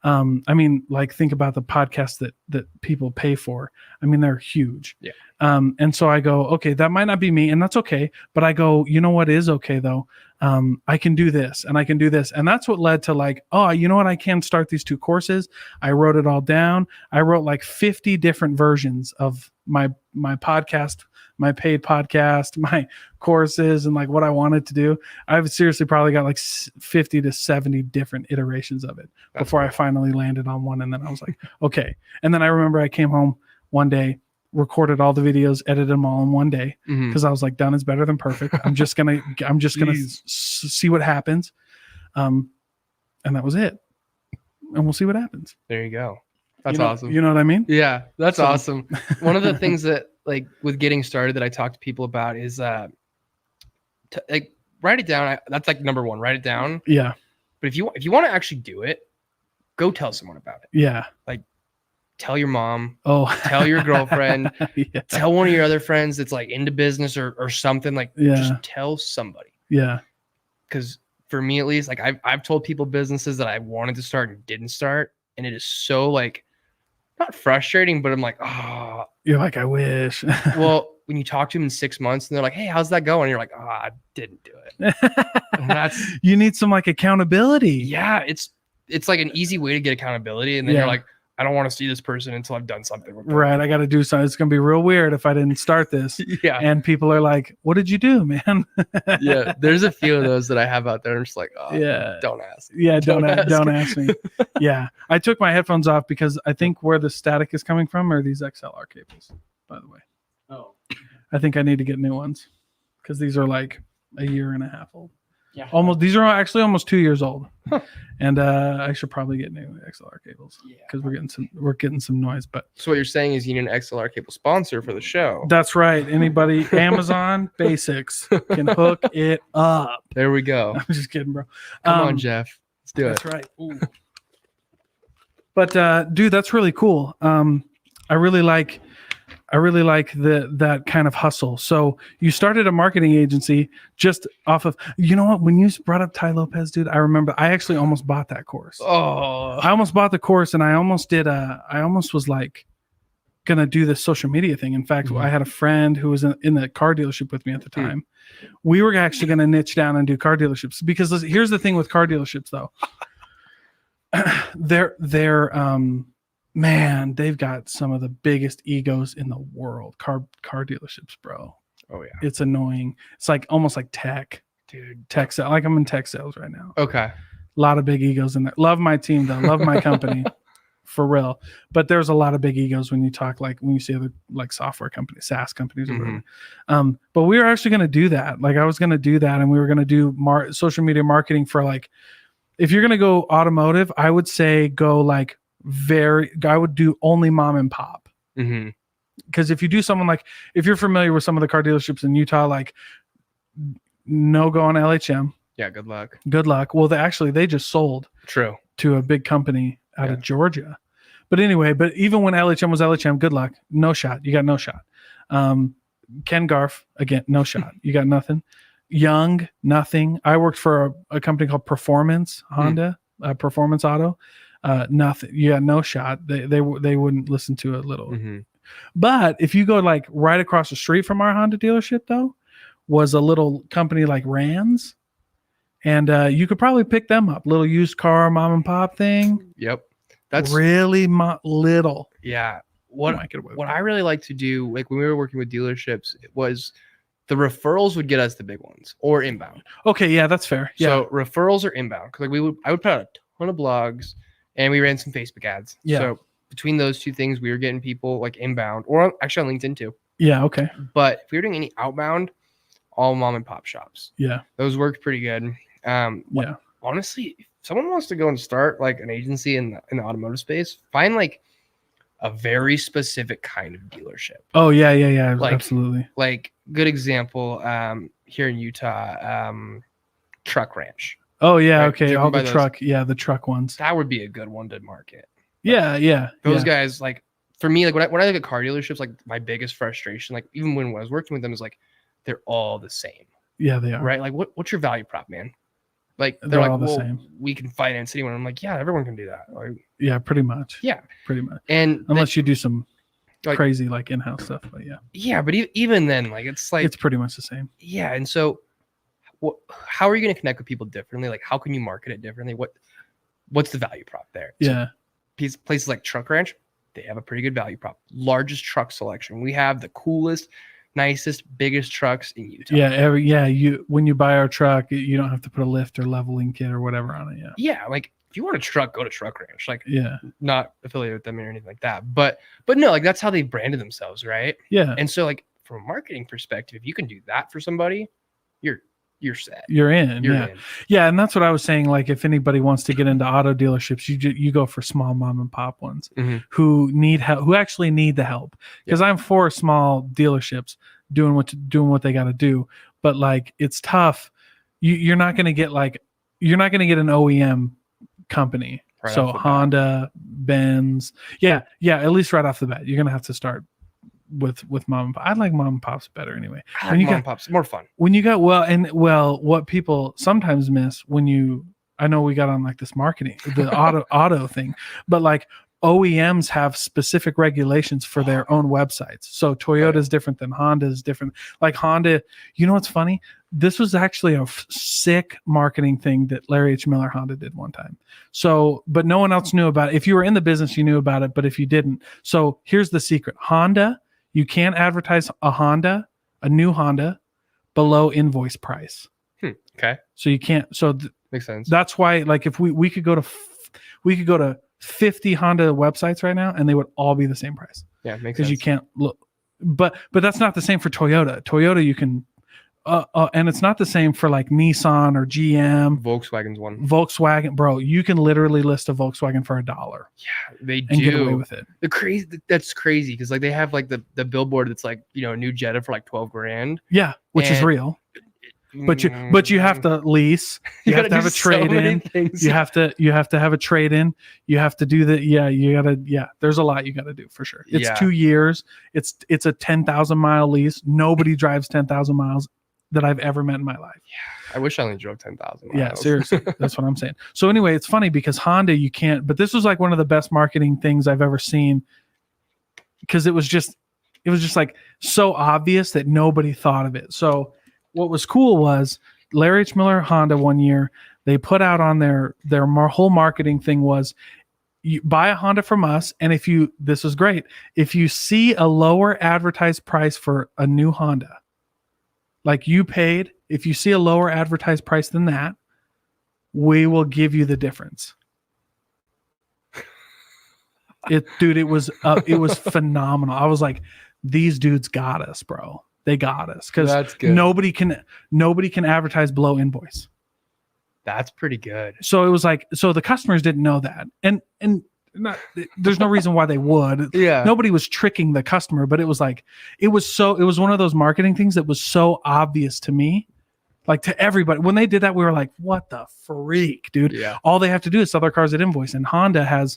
I mean, like think about the podcasts that people pay for. I mean, they're huge. Yeah. And so I go, okay, that might not be me, and that's okay. But I go, you know what is okay though? I can do this and I can do this. And that's what led to like, oh, you know what? I can start these 2 courses. I wrote it all down. I wrote like 50 different versions of my podcast, my paid podcast, my courses, and like what I wanted to do. I've seriously probably got like 50 to 70 different iterations of it before I finally landed on one. And then I was like, okay. And then I remember I came home one day, recorded all the videos, edited them all in one day, because I was like, done is better than perfect. I'm just gonna see what happens. And that was it. And we'll see what happens. There you go. That's awesome. You know what I mean? Yeah, that's awesome. One of the things that like with getting started that I talk to people about is like write it down. That's like number 1, write it down. Yeah. But if you want to actually do it, go tell someone about it. Yeah. Like tell your mom. Oh, tell your girlfriend. Yeah. Tell one of your other friends that's like into business or something. Like just tell somebody. Yeah. Because for me at least, like I've told people businesses that I wanted to start and didn't start, and it is so like not frustrating, but I'm like, oh, you're like, I wish. Well, when you talk to them in 6 months and they're like, hey, how's that going? And you're like, oh, I didn't do it. And that's you need some like accountability. Yeah, it's like an easy way to get accountability, and then you're like, I don't want to see this person until I've done something with them. Right. I got to do something. It's going to be real weird if I didn't start this. Yeah. And people are like, what did you do, man? Yeah. There's a few of those that I have out there. I'm just like, oh, yeah, don't ask. Yeah. Don't ask me. Yeah. I took my headphones off because I think where the static is coming from are these XLR cables, by the way. Oh, I think I need to get new ones because these are like a year and a half old. yeah. These are actually almost 2 years old. And I should probably get new XLR cables because we're getting some noise. But so what you're saying is you need an XLR cable sponsor for the show. That's right. Anybody, Amazon Basics can hook it up. There we go. I'm just kidding, bro. Come on, Jeff. Let's do it. That's right. Ooh. But dude, that's really cool. I really like that kind of hustle. So you started a marketing agency just off of, you know what? When you brought up Ty Lopez, dude, I remember I actually almost bought that course. Oh, I almost bought the course, and I almost was like gonna do this social media thing. In fact, I had a friend who was in the car dealership with me at the time. We were actually gonna niche down and do car dealerships because here's the thing with car dealerships though. they're man, they've got some of the biggest egos in the world. Car dealerships, bro. Oh yeah. It's annoying. It's like almost like tech, dude. Tech sales. Like I'm in tech sales right now. Okay. A lot of big egos in there. Love my team though. Love my company. For real. But there's a lot of big egos when you talk, like when you see other like software companies, SaaS companies or whatever. But we were actually going to do that. Like I was going to do that, and we were going to do social media marketing for like, if you're going to go automotive, I would say go like I would do only mom and pop. Because if you do someone like, if you're familiar with some of the car dealerships in Utah, like no go on LHM. Yeah. Good luck. Good luck. Well, they just sold to a big company out of Georgia. But anyway, even when LHM was LHM, good luck. No shot. You got no shot. Ken Garf, again, no shot. You got nothing. Young, nothing. I worked for a company called Performance Honda, Performance Auto. Nothing. You got no shot. They wouldn't listen to a little. But if you go like right across the street from our Honda dealership, though, was a little company like Rands. And you could probably pick them up. Little used car mom and pop thing. Yep. That's really little. Yeah. What I really like to do, like when we were working with dealerships, it was the referrals would get us the big ones or inbound. Okay. Yeah, that's fair. Yeah. So referrals or inbound. Cause like I would put out a ton of blogs and we ran some Facebook ads. Yeah. So between those two things, we were getting people like inbound or actually on LinkedIn too. Yeah. Okay. But if we were doing any outbound, all mom and pop shops. Yeah. Those worked pretty good. Honestly, if someone wants to go and start like an agency in the automotive space, find like a very specific kind of dealership. Oh yeah. Like, absolutely. Like good example. here in Utah, Truck Ranch. Oh yeah, Right, okay. driven All by the those- truck, the truck ones. That would be a good one to market. Yeah. Those guys, like, for me, like when I look at car dealerships, like my biggest frustration, like even when I was working with them, is like they're all the same, Yeah, they are. right? Like, what's your value prop, man? Like They're they're like, all the well, same. we can finance anyone. I'm like, yeah, everyone can do that. Like, Yeah, pretty much. yeah, Pretty much. and Unless you do some like- crazy like in-house stuff, but yeah, yeah, but even then, like it's like it's pretty much the same. yeah. And so, how are you going to connect with people differently? Like, how can you market it differently? What's the value prop there? So Yeah. places like Truck Ranch, they have a pretty good value prop. Largest truck selection. We have the coolest, nicest, biggest trucks in Utah. You when you buy our truck, you don't have to put a lift or leveling kit or whatever on it. Yeah. Yeah, like if you want a truck, go to Truck Ranch. Like, Yeah. not affiliated with them or anything like that. But no, like that's how they branded themselves, right? Yeah. And so, like from a marketing perspective, if you can do that for somebody, you're set. You're in. You're yeah. in. Yeah, and that's what I was saying. Like, if anybody wants to get into auto dealerships, you go for small mom and pop ones Mhm. who need help, who actually need the help. Because I'm for small dealerships doing what they got to do, but like it's tough. You're not going to get an OEM company. Right So off the bat. Honda, Benz, yeah. At least right off the bat, you're going to have to start with mom and pop. I like mom and pops better anyway. I When like you mom got- and pops, more fun. When you got what people sometimes miss I know we got on like this marketing, the auto thing, but like OEMs have specific regulations for their own websites. So Toyota is different than Honda is different. Like Honda, you know what's funny? This was actually a sick marketing thing that Larry H. Miller Honda did one time. So, but no one else knew about it. If you were in the business, you knew about it. But if you didn't, so here's the secret: Honda, you can't advertise a new Honda, below invoice price. Okay, So you can't. So makes sense. that's why, like, if we could go to 50 Honda websites right now, and they would all be the same price Yeah, makes because sense. you can't look. But that's not the same for Toyota. Toyota, you can, and it's not the same for like Nissan or GM, Volkswagen's one. Volkswagen. Bro, you can literally list a Volkswagen for $1 Yeah, they and get away do. with it. That's crazy because like they have like the billboard that's like a new Jetta for like $12,000. Yeah, which is And- real. But you have to lease. You have gotta to have do a so trade many in. things. You have to have a trade in. You have to do the there's a lot you gotta do for sure. It's Yeah. 2 years. It's a 10,000 mile lease. Nobody drives 10,000 miles that I've ever met in my life. I wish I only drove 10,000 miles. Yeah, seriously. That's what I'm saying. So anyway, it's funny because Honda, you can't, but this was like one of the best marketing things I've ever seen because it was just like so obvious that nobody thought of it. So what was cool was Larry H. Miller Honda one year, they put out on their whole marketing thing was you buy a Honda from us. And this was great. If you see a lower advertised price for a new Honda, like you paid, if you see a lower advertised price than that, we will give you the difference. It was phenomenal. I was like, these dudes got us, bro. They got us because That's good. nobody can advertise below invoice. That's pretty good. So it was like, so the customers didn't know that, and there's no reason why they would. Yeah. Nobody was tricking the customer, but it was like, it was one of those marketing things that was so obvious to me, like to everybody. When they did that, we were like, what the freak, dude? Yeah. All they have to do is sell their cars at invoice, and Honda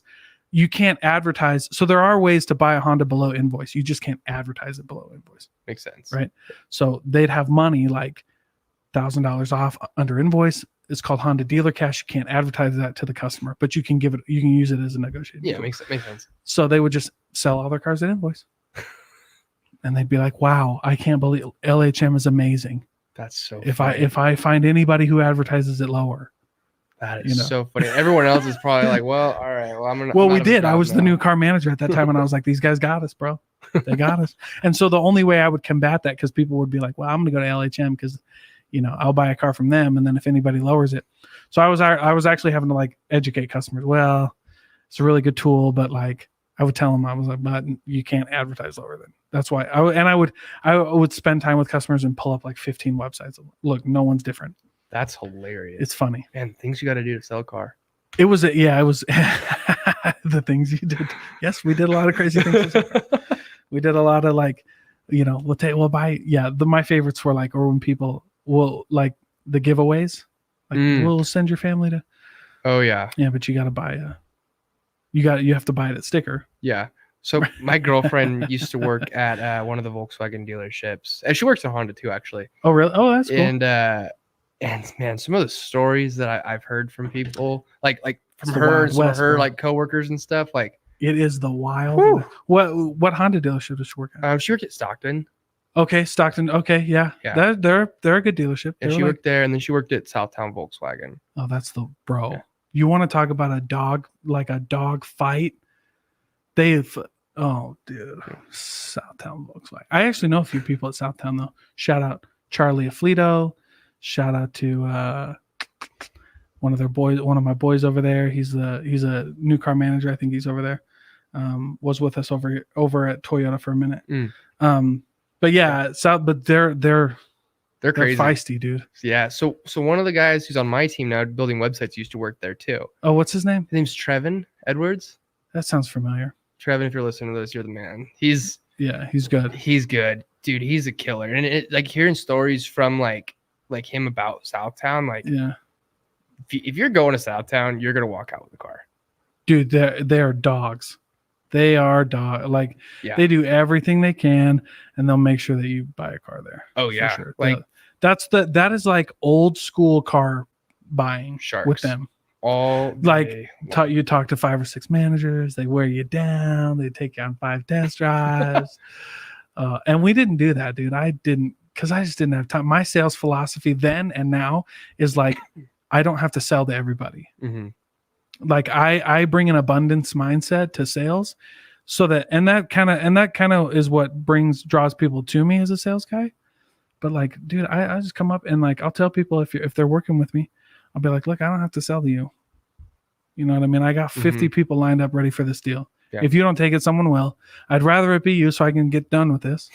you can't advertise. So there are ways to buy a Honda below invoice. You just can't advertise it below invoice. Makes sense. Right. So they'd have money like $1,000 off under invoice. It's called Honda Dealer Cash. You can't advertise that to the customer, but you can use it as a negotiating. Yeah, tool. makes sense. So they would just sell all their cars at invoice. And they'd be like, wow, I can't believe LHM is amazing. That's so If funny. I find anybody who advertises it lower. That is so funny. Everyone else is probably like, well, all right, well, I'm gonna. Well, I'm we out of did. I job was the now. new car manager at that time, and I was like, these guys got us, bro. They got us. And so the only way I would combat that, because people would be like, well, I'm going to go to LHM because, I'll buy a car from them. And then if anybody lowers it. So I was actually having to like educate customers. Well, it's a really good tool, but like I would tell them, I was like, but you can't advertise lower than. That's why I would spend time with customers and pull up like 15 websites. Look, no one's different. That's hilarious. It's funny. Man, things you got to do to sell a car. It was the things you did. Yes, we did a lot of crazy things. We did a lot of like, my favorites were like, or when people will like the giveaways. Like we'll send your family to. Oh yeah. Yeah, but you got to buy you have to buy it at sticker. Yeah. So my girlfriend used to work at one of the Volkswagen dealerships, and she works at Honda too, actually. Oh really? Oh, that's cool. And man, some of the stories that I've heard from people, like from It's the her, Wild and some of West, her bro. like coworkers and stuff, like It is the wild. Whew. West. What Honda dealership does she work at? she worked at Stockton, Okay, Stockton. Okay, yeah. Yeah. They're a good dealership. and They're she like, worked there, and then she worked at Southtown Volkswagen. oh, that's the bro. Yeah. You want to talk about a dog fight? Oh, dude, Southtown Volkswagen. I actually know a few people at Southtown though. Shout out Charlie Afflito. Shout out to one of my boys over there. He's a new car manager. I think he's over there. Was with us over at Toyota for a minute. But yeah, but they're Crazy. feisty, dude. Yeah. So one of the guys who's on my team now building websites used to work there too. Oh, what's his name? His name's Trevin Edwards. That sounds familiar. Trevin, if you're listening to this, you're the man. He's good. He's good, dude. He's a killer. And it, like hearing stories from like him about Southtown, like Yeah, if you're going to Southtown, you're gonna walk out with a car. dude, they're dogs. They are Like Yeah. they do everything they can, and they'll make sure that you buy a car there. Oh for yeah. sure. Like That is like old school car buying Sharks. with them. all Like, day You talk to 5 or 6 managers, they wear you down, they take you on 5 test drives. And we didn't do that, dude. I didn't, because I just didn't have time. My sales philosophy then and now is like, I don't have to sell to everybody. Mm-hmm. Like I bring an abundance mindset to sales, so that that kind of is what draws people to me as a sales guy. But like, dude, I just come up and like I'll tell people if they're working with me, I'll be like, look, I don't have to sell to you. You know what I mean? I got 50 people lined up ready for this deal. Yeah. If you don't take it, someone will. I'd rather it be you so I can get done with this.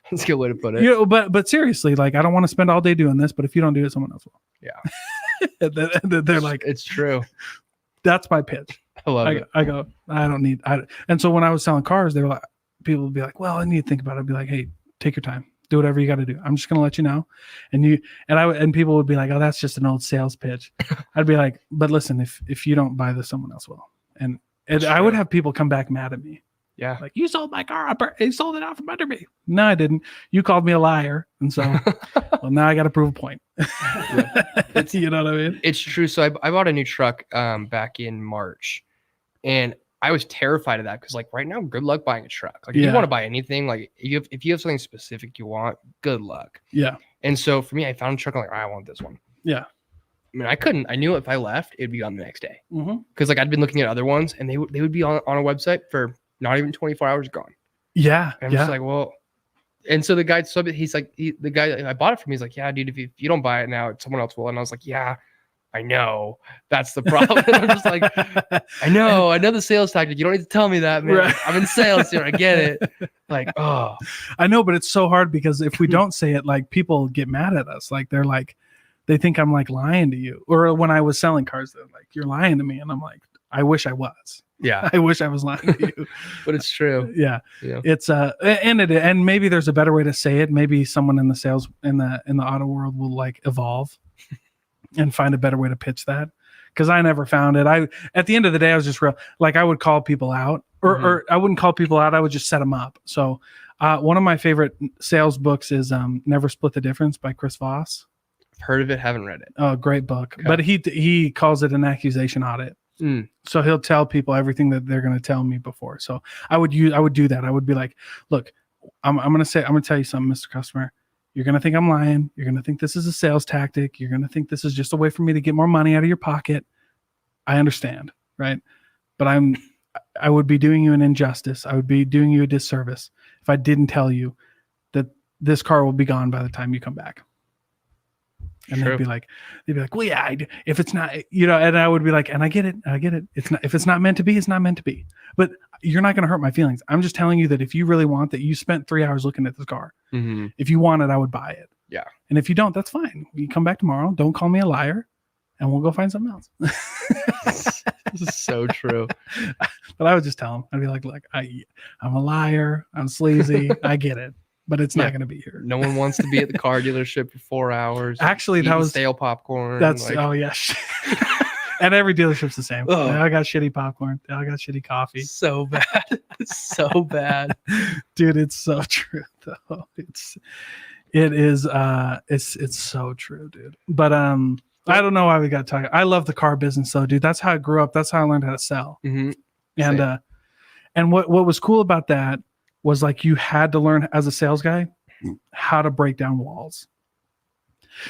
That's a good way to put it. You know, but seriously, like I don't want to spend all day doing this, but if you don't do it, someone else will. Yeah. They're like, It's true. that's my pitch. I love it. I go, I don't need. And so when I was selling cars, they were like, people would be like, well, I need to think about it. I'd be like, hey, take your time, do whatever you got to do. I'm just going to let you know. And people would be like, oh, that's just an old sales pitch. I'd be like, but listen, if you don't buy this, someone else will. And I would have people come back mad at me. Yeah. Like, you sold my car. You sold it out from under me. No, I didn't. You called me a liar. And so, well, now I got to prove a point. You know what I mean? It's true. So I bought a new truck back in March, and I was terrified of that because like right now, good luck buying a truck. Like if you want to buy anything, like if you have something specific you want, good luck. Yeah. And so for me, I found a truck. I'm like, I want this one. Yeah. I mean, I knew if I left, it'd be on the next day. Mm-hmm. Because like I'd been looking at other ones, and they would be on a website for not even 24 hours gone. Yeah. And I'm just like, well, and so the guy, the guy I bought it from, he's like, yeah, dude, if you don't buy it now, someone else will. And I was like, yeah, I know. That's the problem. I'm just like, I know the sales tactic. You don't need to tell me that, man. Right. I'm in sales here. I get it. Like, oh, I know, but it's so hard because if we don't say it, like people get mad at us. Like they think I'm like lying to you. Or when I was selling cars, they're like, you're lying to me. And I'm like, I wish I was. yeah, I wish I was lying to you. but it's true. Yeah. Yeah. It's and maybe there's a better way to say it. Maybe someone in the sales in the auto world will like evolve and find a better way to pitch that. Cause I never found it. At the end of the day, I was just I would call people out or I wouldn't call people out. I would just set them up. So one of my favorite sales books is Never Split the Difference by Chris Voss. I've heard of it. Haven't read it. Oh, great book. Okay. But he calls it an accusation audit. So he'll tell people everything that they're going to tell me before. So I would do that. I would be like, look, I'm going to tell you something, Mr. Customer. You're going to think I'm lying. You're going to think this is a sales tactic. You're going to think this is just a way for me to get more money out of your pocket. I understand. Right. But I would be doing you an injustice. I would be doing you a disservice if I didn't tell you that this car will be gone by the time you come back. And they'd be like, well, yeah, if it's not, and I would be like, and I get it. It's not, if it's not meant to be, it's not meant to be, but you're not going to hurt my feelings. I'm just telling you that if you really want that, you spent 3 hours looking at this car. Mm-hmm. If you want it, I would buy it. Yeah. And if you don't, that's fine. You come back tomorrow. Don't call me a liar and we'll go find something else. This is so true. But I would just tell him, I'd be like, look, I'm a liar. I'm sleazy. I get it. but it's Yeah. not going to be here. No one wants to be at the car dealership for 4 hours. Actually, that eating was stale popcorn. That's like, oh yeah. And every dealership's the same. Ugh. They all got shitty popcorn. They all got shitty coffee. so bad. So bad. Dude, it's so true though. It's so true, dude. But I don't know why we got talking. I love the car business though, dude. That's how I grew up. That's how I learned how to sell. Mm-hmm. And what was cool about that was like you had to learn as a sales guy how to break down walls.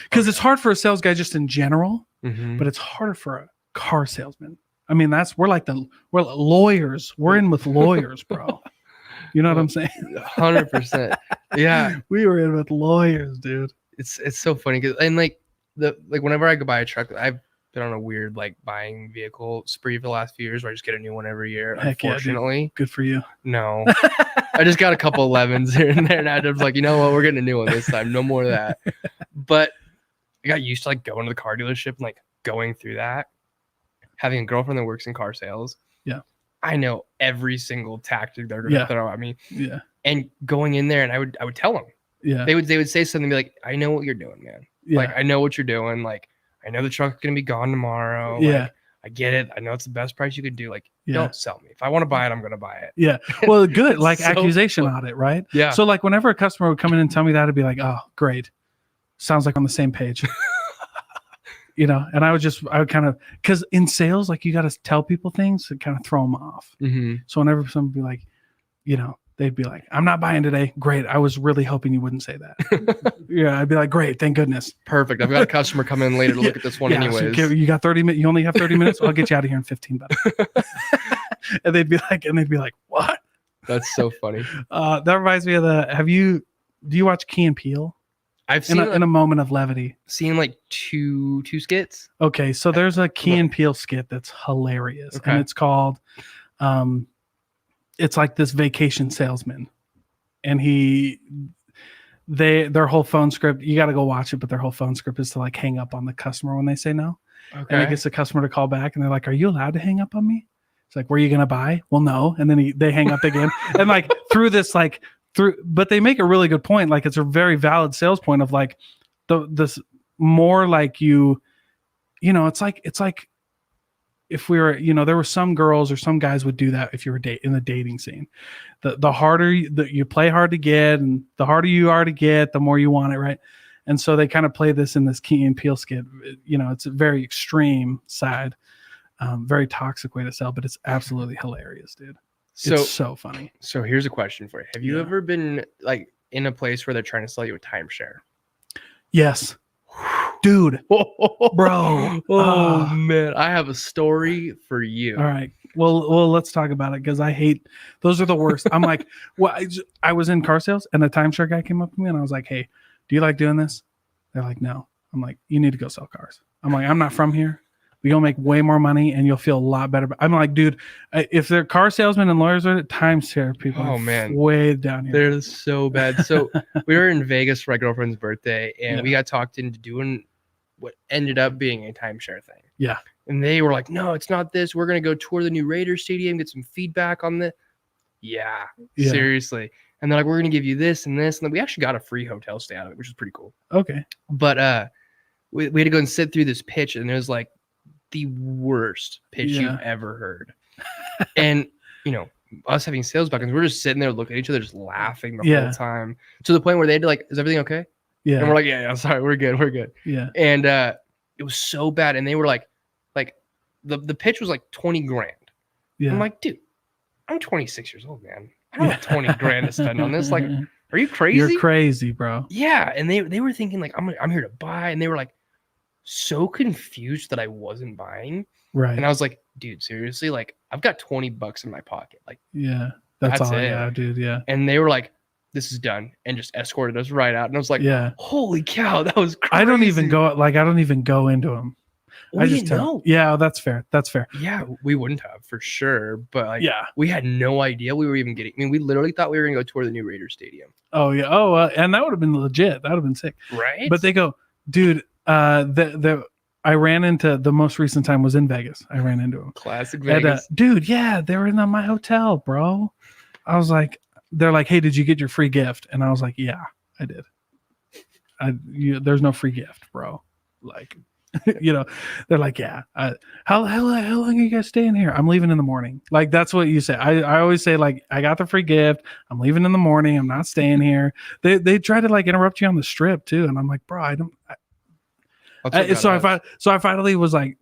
Because it's hard for a sales guy just in general, but it's harder for a car salesman. I mean, we're lawyers. We're in with lawyers, bro. You know what I'm saying? 100%. Yeah. We were in with lawyers, dude. It's so funny because whenever I go buy a truck, I've been on a weird like buying vehicle spree for the last few years where I just get a new one every year. Heck yeah, dude. Unfortunately, Good for you. no. I just got a couple 11s here and there, and I was like, you know what, we're getting a new one this time. No more of that. But I got used to like going to the car dealership and like going through that. Having a girlfriend that works in car sales. Yeah. I know every single tactic they're gonna throw at me. Yeah. And going in there, and I would tell them. Yeah. They would say something, be like, I know what you're doing, man. Yeah. Like I know what you're doing. Like I know the truck's gonna be gone tomorrow. Yeah. Like, I get it. I know it's the best price you could do. Like, don't sell me. If I want to buy it, I'm gonna buy it. Yeah. Well, good. Like accusation audit, right? Yeah. So like whenever a customer would come in and tell me that, I'd be like, oh, great. Sounds like on the same page. You know, and I would kind of, because in sales, like you got to tell people things to kind of throw them off. Mm-hmm. So whenever someone would be like, you know, they'd be like, I'm not buying today. Great. I was really hoping you wouldn't say that. Yeah. I'd be like, great. Thank goodness. Perfect. I've got a customer coming in later to look at this one anyways. So you got 30 minutes. You only have 30 minutes. I'll get you out of here in 15 minutes. And they'd be like, what? That's so funny. That reminds me of do you watch Key and Peel? I've seen in a moment of levity. Seen like two skits. Okay, so there's a Key and Peel skit that's hilarious, and it's called, it's like this vacation salesman, and their whole phone script. You got to go watch it, but their whole phone script is to like hang up on the customer when they say no, and it gets the customer to call back, and they're like, "Are you allowed to hang up on me?" It's like, "Were you gonna buy?" Well, no, and then they hang up again, and like through this like. But they make a really good point. Like it's a very valid sales point of like this more like you know, it's like if we were, you know, there were some girls or some guys would do that if you were in the dating scene. The harder you play hard to get, and the harder you are to get, the more you want it, right? And so they kind of play this in this Key and Peel skit. You know, it's a very extreme side, very toxic way to sell, but it's absolutely hilarious, dude. It's so funny. So here's a question for you. Have you ever been like in a place where they're trying to sell you a timeshare? Yes. Dude. Bro. Oh man. I have a story for you. All right. Well, let's talk about it because I hate those are the worst. I'm like, well, I was in car sales and a timeshare guy came up to me and I was like, hey, do you like doing this? They're like, no. I'm like, you need to go sell cars. I'm like, I'm not from here. You'll make way more money and you'll feel a lot better. I'm like, dude, if they're car salesmen and lawyers are timeshare people, way down here. They're so bad. So we were in Vegas for my girlfriend's birthday and we got talked into doing what ended up being a timeshare thing. Yeah. And they were like, no, it's not this. We're going to go tour the new Raiders stadium, get some feedback on the. Yeah, seriously. And they're like, we're going to give you this and this. And then we actually got a free hotel stay out of it, which is pretty cool. Okay. But we had to go and sit through this pitch and it was like, the worst pitch you've ever heard. And you know, us having sales backgrounds, we're just sitting there looking at each other, just laughing the whole time, to the point where they had to like, is everything okay? Yeah. And we're like, yeah, sorry, we're good. Yeah. And it was so bad. And they were like the pitch was like 20 grand. Yeah. I'm like, dude, I'm 26 years old, man. I don't have 20 grand to spend on this. Like, are you crazy? You're crazy, bro. Yeah. And they were thinking like, I'm here to buy. And they were like, so confused that I wasn't buying. Right. And I was like, dude, seriously? Like, I've got $20 in my pocket. Like, yeah, that's all. it. Yeah, dude. Yeah. And they were like, this is done, and just escorted us right out. And I was like, holy cow, that was crazy. I don't even go into them. I just know. Yeah, that's fair. Yeah, we wouldn't have for sure. But like, we had no idea we were even getting. I mean, we literally thought we were gonna go tour the new Raiders stadium. Oh yeah. Oh, and that would have been legit. That would have been sick. Right. But they go, dude. I ran into the most recent time was in Vegas. I ran into him. Classic Vegas. And, dude, yeah, they were in my hotel, bro. I was like, they're like, hey, did you get your free gift? And I was like, yeah, I did. There's no free gift, bro. Like, they're like, yeah. How long are you guys staying here? I'm leaving in the morning. Like, that's what you say. I always say, like, I got the free gift. I'm leaving in the morning. I'm not staying here. They try to like interrupt you on the strip too, and I'm like, bro, I don't. So I finally was like,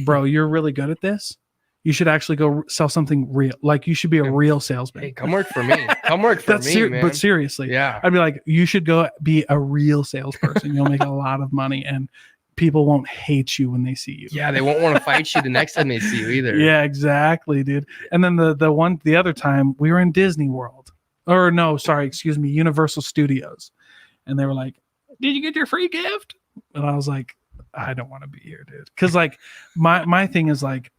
bro, you're really good at this. You should actually go sell something real. Like, you should be a real salesman. Hey, come work for me. Come work for me, man. But seriously, yeah, I'd be like, you should go be a real salesperson. You'll make a lot of money, and people won't hate you when they see you. Yeah, they won't want to fight you the next time they see you either. Yeah, exactly, dude. And then the other time we were in Disney World, or no, sorry, excuse me, Universal Studios, and they were like, "Did you get your free gift?" And I was like, "I don't want to be here, dude." Because like my thing is like,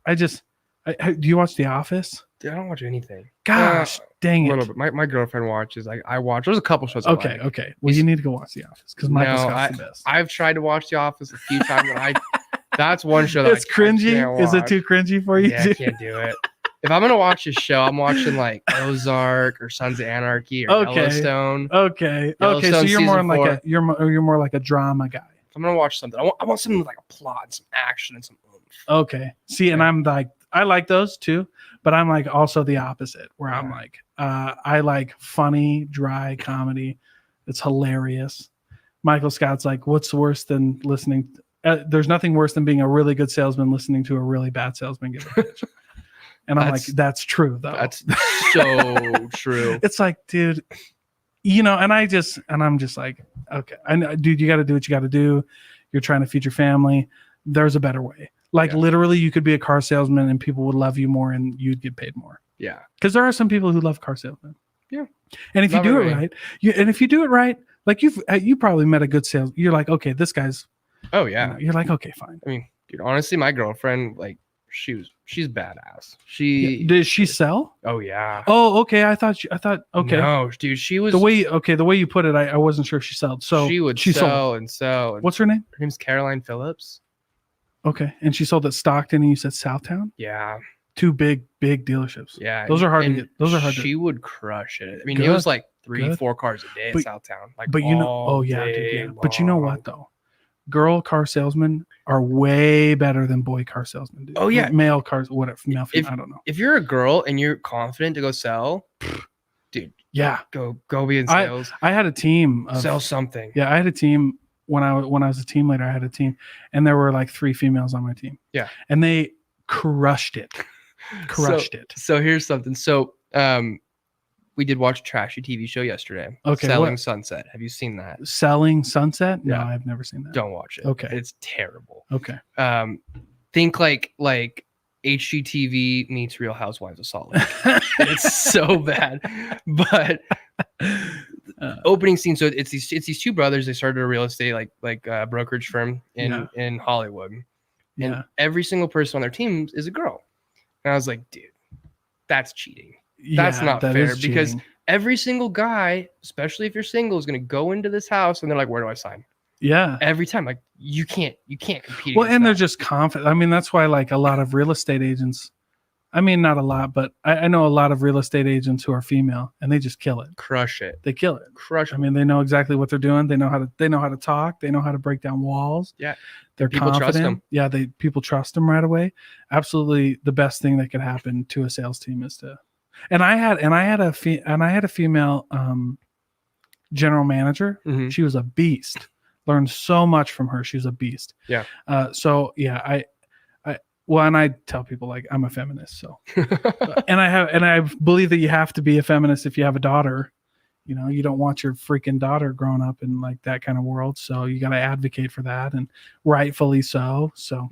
do you watch The Office? Dude, I don't watch anything. Gosh, dang A it. little bit. My girlfriend watches. Like, I watch. There's a couple shows. I like. Okay. Well, you need to go watch The Office because Michael Scott's the best. I've tried to watch The Office a few times, and that's one show that it's cringy. Is it too cringy for you? Yeah, I can't do it. If I'm gonna watch a show, I'm watching like Ozark or Sons of Anarchy or Yellowstone. Okay. Yellowstone So you're more season like 4. you're more like a drama guy. If I'm gonna watch something, I want something with like a plot and some action and some oomph. Okay. See, and I'm like, I like those too, but I'm like also the opposite, where I'm like, I like funny, dry comedy. It's hilarious. Michael Scott's like, what's worse than listening? There's nothing worse than being a really good salesman listening to a really bad salesman give a pitch. And I'm like, that's true though. That's so true. It's like, dude, and I'm just like, okay, I know, dude, you got to do what you got to do. You're trying to feed your family. There's a better way. Like literally, you could be a car salesman and people would love you more, and you'd get paid more. Yeah, because there are some people who love car salesmen. Yeah, and if you do it right, if you do it right, like you probably met a good sales. You're like, okay, this guy's. Oh yeah. You're like, okay, fine. I mean, dude, honestly, my girlfriend, like, she's badass. Did she sell? Oh yeah. Oh, okay. I thought okay. No, dude, she was the way you put it. I wasn't sure if she sold. So she sell and sell. What's her name? Her name's Caroline Phillips. Okay, and she sold at Stockton, and you said Southtown. Yeah. 2 big dealerships. Yeah, those are hard to get. Those are hard. She would crush it. I mean, it was like 3-4 cars a day in Southtown. Like, but But you know what though? Girl car salesmen are way better than boy car salesmen. Dude. Oh yeah, male cars, whatever. Male, I don't know. If you're a girl and you're confident to go sell, dude, yeah, go be in sales. I had a team. Sell something. Yeah, I had a team when I was a team leader. I had a team, and there were like 3 females on my team. Yeah, and they crushed it. So here's something. So we did watch a trashy TV show yesterday. Okay, Selling Sunset. Have you seen that? Selling Sunset? No, Yeah. I've never seen that. Don't watch it. Okay, it's terrible. Okay. Think like HGTV meets Real Housewives of Salt Lake. It's so bad. But opening scene. So it's these 2 brothers. They started a real estate like brokerage firm in Hollywood. And every single person on their team is a girl. And I was like, dude, that's cheating. That's not fair because every single guy, especially if you're single, is going to go into this house and they're like, where do I sign? Yeah. Every time. Like, you can't compete. Well, and they're just confident. I mean, that's why like a lot of real estate agents, I mean, not a lot, but I know a lot of real estate agents who are female and they just kill it. Crush it. They kill it. Crush it. I mean, they know exactly what they're doing. They know how to talk. They know how to break down walls. Yeah. They're people confident. Trust them. Yeah. People trust them right away. Absolutely. The best thing that could happen to a sales team is to, and I had a female general manager. Mm-hmm. She was a beast. Learned so much from her. She was a beast. Yeah. So yeah, and I tell people like I'm a feminist. So, and I believe that you have to be a feminist if you have a daughter. You know, you don't want your freaking daughter growing up in like that kind of world. So you got to advocate for that, and rightfully so. So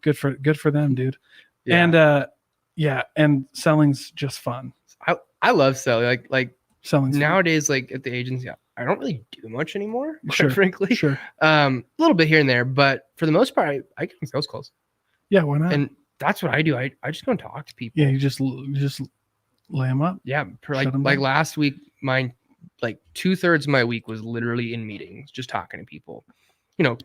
good for them, dude. Yeah. And and selling's just fun. I love selling. Like selling nowadays, like at the agency, I don't really do much anymore, quite frankly. Sure. A little bit here and there, but for the most part, I get on sales calls. Yeah, why not? And that's what I do. I just go and talk to people. Yeah, you just lay them up. Yeah, like last week, mine like 2/3 of my week was literally in meetings, just talking to people. You know,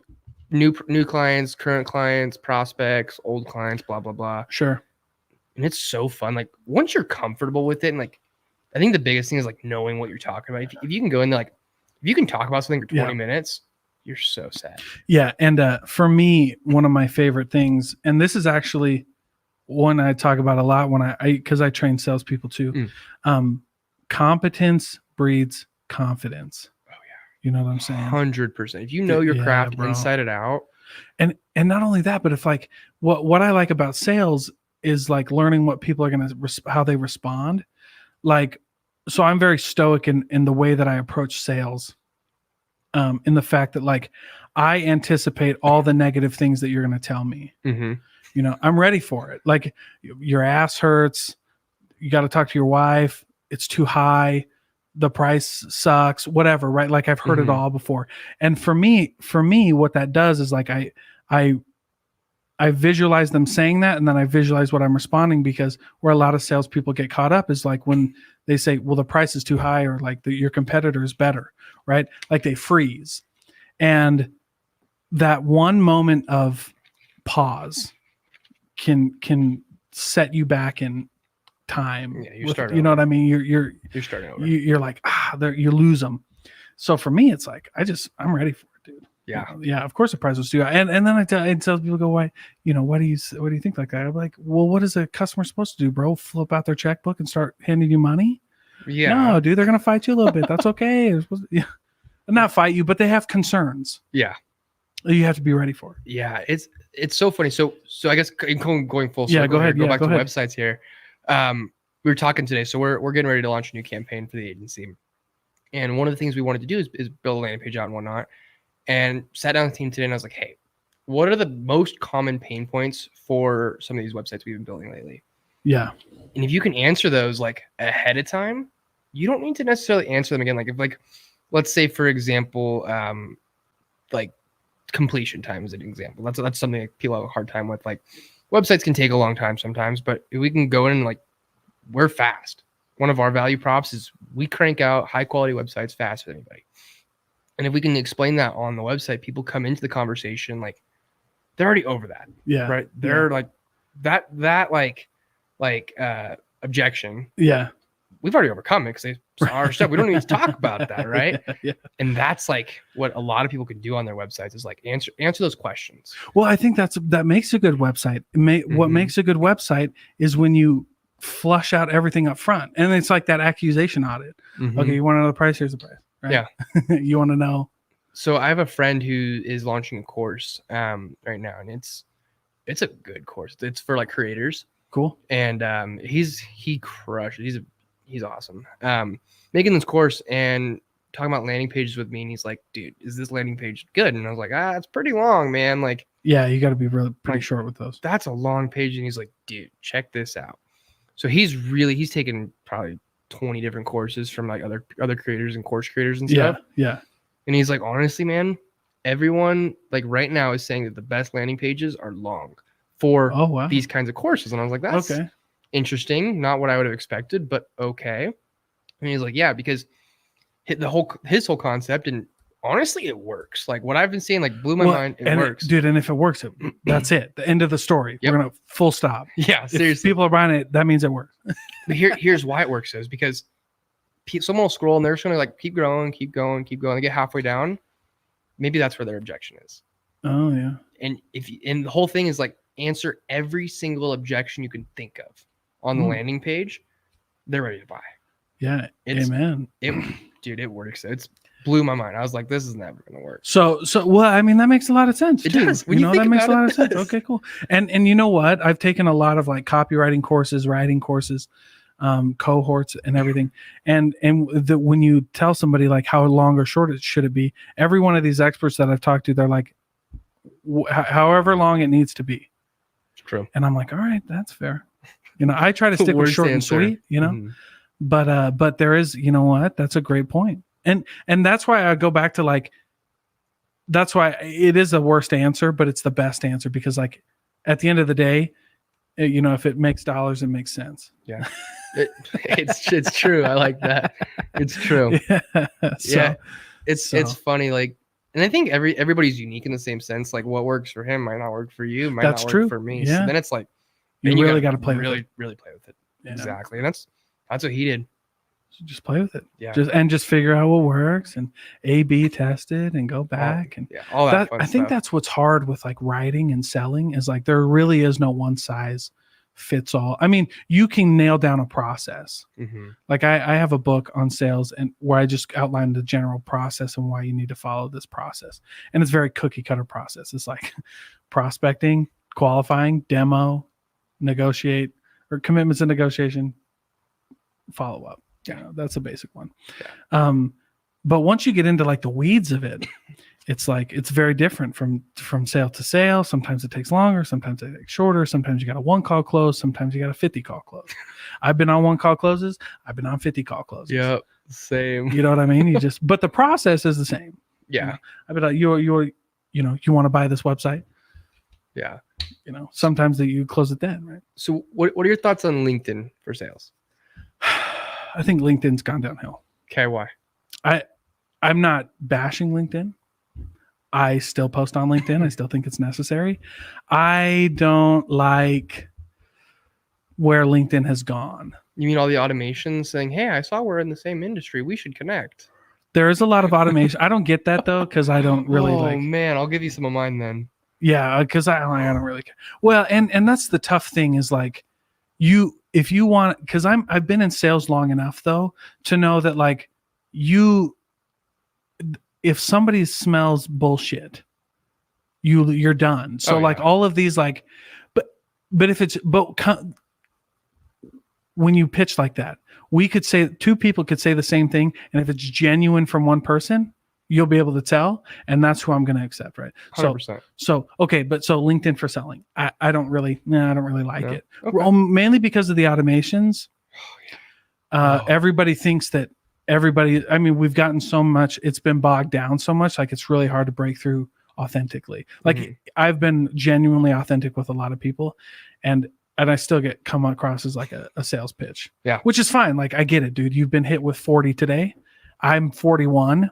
new clients, current clients, prospects, old clients, blah blah blah. Sure. And it's so fun. Like once you're comfortable with it, and like I think the biggest thing is like knowing what you're talking about. If you can go in there, like if you can talk about something for 20 minutes, you're so sad. Yeah. And for me, one of my favorite things, and this is actually one I talk about a lot when because I train salespeople too. Competence breeds confidence. Oh yeah. You know what I'm saying? 100%. If you know your craft inside and out. And not only that, but if like what I like about sales is like learning what people are going to, how they respond. Like, so I'm very stoic in the way that I approach sales. In the fact that like, I anticipate all the negative things that you're going to tell me. Mm-hmm. You know, I'm ready for it. Like your ass hurts. You got to talk to your wife. It's too high. The price sucks, whatever. Right. Like I've heard it all before. And for me, what that does is like, I visualize them saying that. And then I visualize what I'm responding, because where a lot of salespeople get caught up is like when they say, well, the price is too high, or like your competitor is better. Right. Like they freeze. And that one moment of pause can set you back in time. Yeah, you're starting. You know what I mean? You're starting over. You're like you lose them. So for me, it's like I'm ready for it, dude. Yeah, you know, yeah. Of course, the price was too high, and then I tell people, go, why? You know, what do you think like that? I'm like, well, what is a customer supposed to do, bro? Flip out their checkbook and start handing you money? Yeah. No, dude, they're gonna fight you a little bit. That's okay. Not fight you, but they have concerns. Yeah. You have to be ready for it. Yeah, it's so funny. So I guess going full circle. Yeah, go ahead. Go back to ahead. websites here. We were talking today, so we're getting ready to launch a new campaign for the agency, and one of the things we wanted to do is build a landing page out and whatnot. And sat down with the team today, and I was like, hey, what are the most common pain points for some of these websites we've been building lately? Yeah. And if you can answer those like ahead of time, you don't need to necessarily answer them again. Like if let's say for example, like completion time is an example. That's something that people have a hard time with. Like websites can take a long time sometimes, but if we can go in and like, we're fast. One of our value props is we crank out high quality websites faster than anybody. And if we can explain that on the website, people come into the conversation like they're already over that. Yeah. Right. They're like that objection. Yeah. We've already overcome it because they saw our stuff. We don't need to talk about that, right? Yeah. And that's like what a lot of people can do on their websites is like answer those questions. Well, I think that makes a good website. What makes a good website is when you flush out everything up front, and it's like that accusation audit. Okay, you want to know the price? Here's the price. Right? Yeah. You want to know. So I have a friend who is launching a course right now, and it's a good course. It's for like creators. Cool. And he crushes. He's awesome. Making this course and talking about landing pages with me, and he's like, dude, is this landing page good? And I was like, it's pretty long, man. Like, yeah, you got to be pretty short with those. That's a long page. And he's like, dude, check this out. So he's taken probably 20 different courses from like other creators and course creators and stuff. Yeah. And he's like, honestly, man, everyone like right now is saying that the best landing pages are long for these kinds of courses. And I was like, that's okay. Interesting. Not what I would have expected, but okay. And he's like, yeah, because his whole concept, and honestly, it works. Like what I've been seeing, like blew my mind. It works, dude. And if it works, that's it. The end of the story. Yep. We're gonna full stop. Yeah, seriously. If people are buying it, that means it works. But here's why it works is because someone will scroll and they're just gonna like keep going. They get halfway down. Maybe that's where their objection is. Oh yeah. And and the whole thing is like answer every single objection you can think of on the landing page. They're ready to buy. Yeah. Amen. Dude, it works. It's blew my mind. I was like, this is never going to work. So, well, I mean, that makes a lot of sense. It does. When you think that makes a lot of sense. Does. Okay, cool. And you know what? I've taken a lot of like copywriting courses, writing courses, cohorts and everything. And when you tell somebody like how long or short it should it be, every one of these experts that I've talked to, they're like, however long it needs to be. It's true. And I'm like, all right, that's fair. You know, I try to stick with short and sweet, you know, but there is, you know what? That's a great point. And that's why I go back to like, that's why it is the worst answer, but it's the best answer because like at the end of the day, you know, if it makes dollars, it makes sense. Yeah. It's true. I like that. It's true. Yeah. It's funny. Like, and I think everybody's unique in the same sense. Like what works for him might not work for you, might not work for me. Yeah. So then it's like, you really got to play really play with it. Yeah. Exactly. And that's what he did. So just play with it. Yeah. Just figure out what works and A/B test it and go back all that fun I think stuff. that's what's hard with like writing and selling is like there really is no one size fits all. I mean, you can nail down a process. Mm-hmm. Like I have a book on sales and where I just outlined the general process and why you need to follow this process. And it's very cookie cutter process. It's like prospecting, qualifying, demo, negotiate, or commitments and negotiation, follow up. That's a basic one. Yeah. But once you get into like the weeds of it, it's like it's very different from sale to sale. Sometimes it takes longer, sometimes it takes shorter, sometimes you got a 1 call close, sometimes you got a 50 call close. I've been on 1 call closes, I've been on 50 call closes. Yep, same. You know what I mean? But the process is the same. Yeah. I've been like, you want to buy this website? Yeah. Sometimes that you close it then, right? So what are your thoughts on LinkedIn for sales? I think LinkedIn's gone downhill. Okay, why? I'm not bashing LinkedIn. I still post on LinkedIn. I still think it's necessary. I don't like where LinkedIn has gone. You mean all the automations saying, hey, I saw we're in the same industry. We should connect. There is a lot of automation. I don't get that though, because I don't really Oh man, I'll give you some of mine then. Yeah, because I don't really care. Well, and that's the tough thing is like if you want, because I've been in sales long enough though to know that like if somebody smells bullshit, you're done. So like all of these like, but if it's when you pitch like that, we could say 2 people could say the same thing, and if it's genuine from one person, you'll be able to tell, and that's who I'm going to accept, right? 100%. So okay, but so LinkedIn for selling, I don't really like it. Okay. Well, mainly because of the automations. Everybody thinks that I mean, we've gotten so much, it's been bogged down so much, like it's really hard to break through authentically. Like I've been genuinely authentic with a lot of people, and I still come across as like a sales pitch. Yeah. Which is fine. Like I get it, dude. You've been hit with 40 today. I'm 41.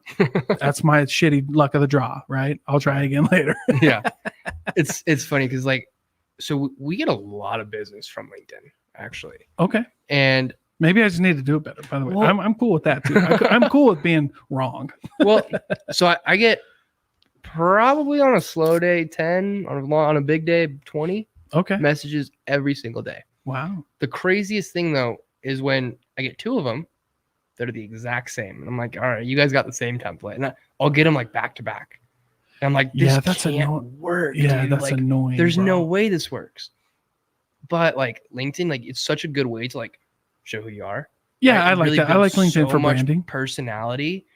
That's my shitty luck of the draw, right? I'll try again later. Yeah. It's funny because like, so we get a lot of business from LinkedIn actually. Okay. And maybe I just need to do it better, by the way. Well, I'm cool with that too. I'm cool with being wrong. Well, so I get probably on a slow day 10, on a big day 20 messages every single day. Wow. The craziest thing though is when I get 2 of them that are the exact same. And I'm like, all right, you guys got the same template. And I'll get them like back to back. And I'm like, this can't work. Yeah, dude. that's like, annoying. There's no way this works. But like LinkedIn, like it's such a good way to like show who you are. Yeah, right? I like that. I like LinkedIn for much branding. Personality.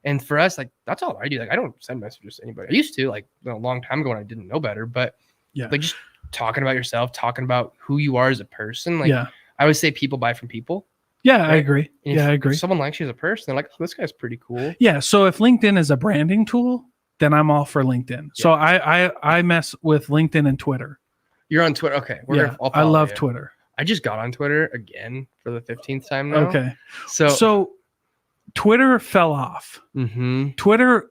And for us, like that's all I do. Like I don't send messages to anybody. I used to like a long time ago when I didn't know better. But yeah, like just talking about yourself, talking about who you are as a person. Like I would say people buy from people. Yeah, right? I agree. And I agree. If someone likes you as a person, they're like, oh, this guy's pretty cool. Yeah. So if LinkedIn is a branding tool, then I'm all for LinkedIn. So I mess with LinkedIn and Twitter. You're on Twitter. Okay. I love Twitter. I just got on Twitter again for the 15th time now. Okay. So Twitter fell off. Mm-hmm. Twitter,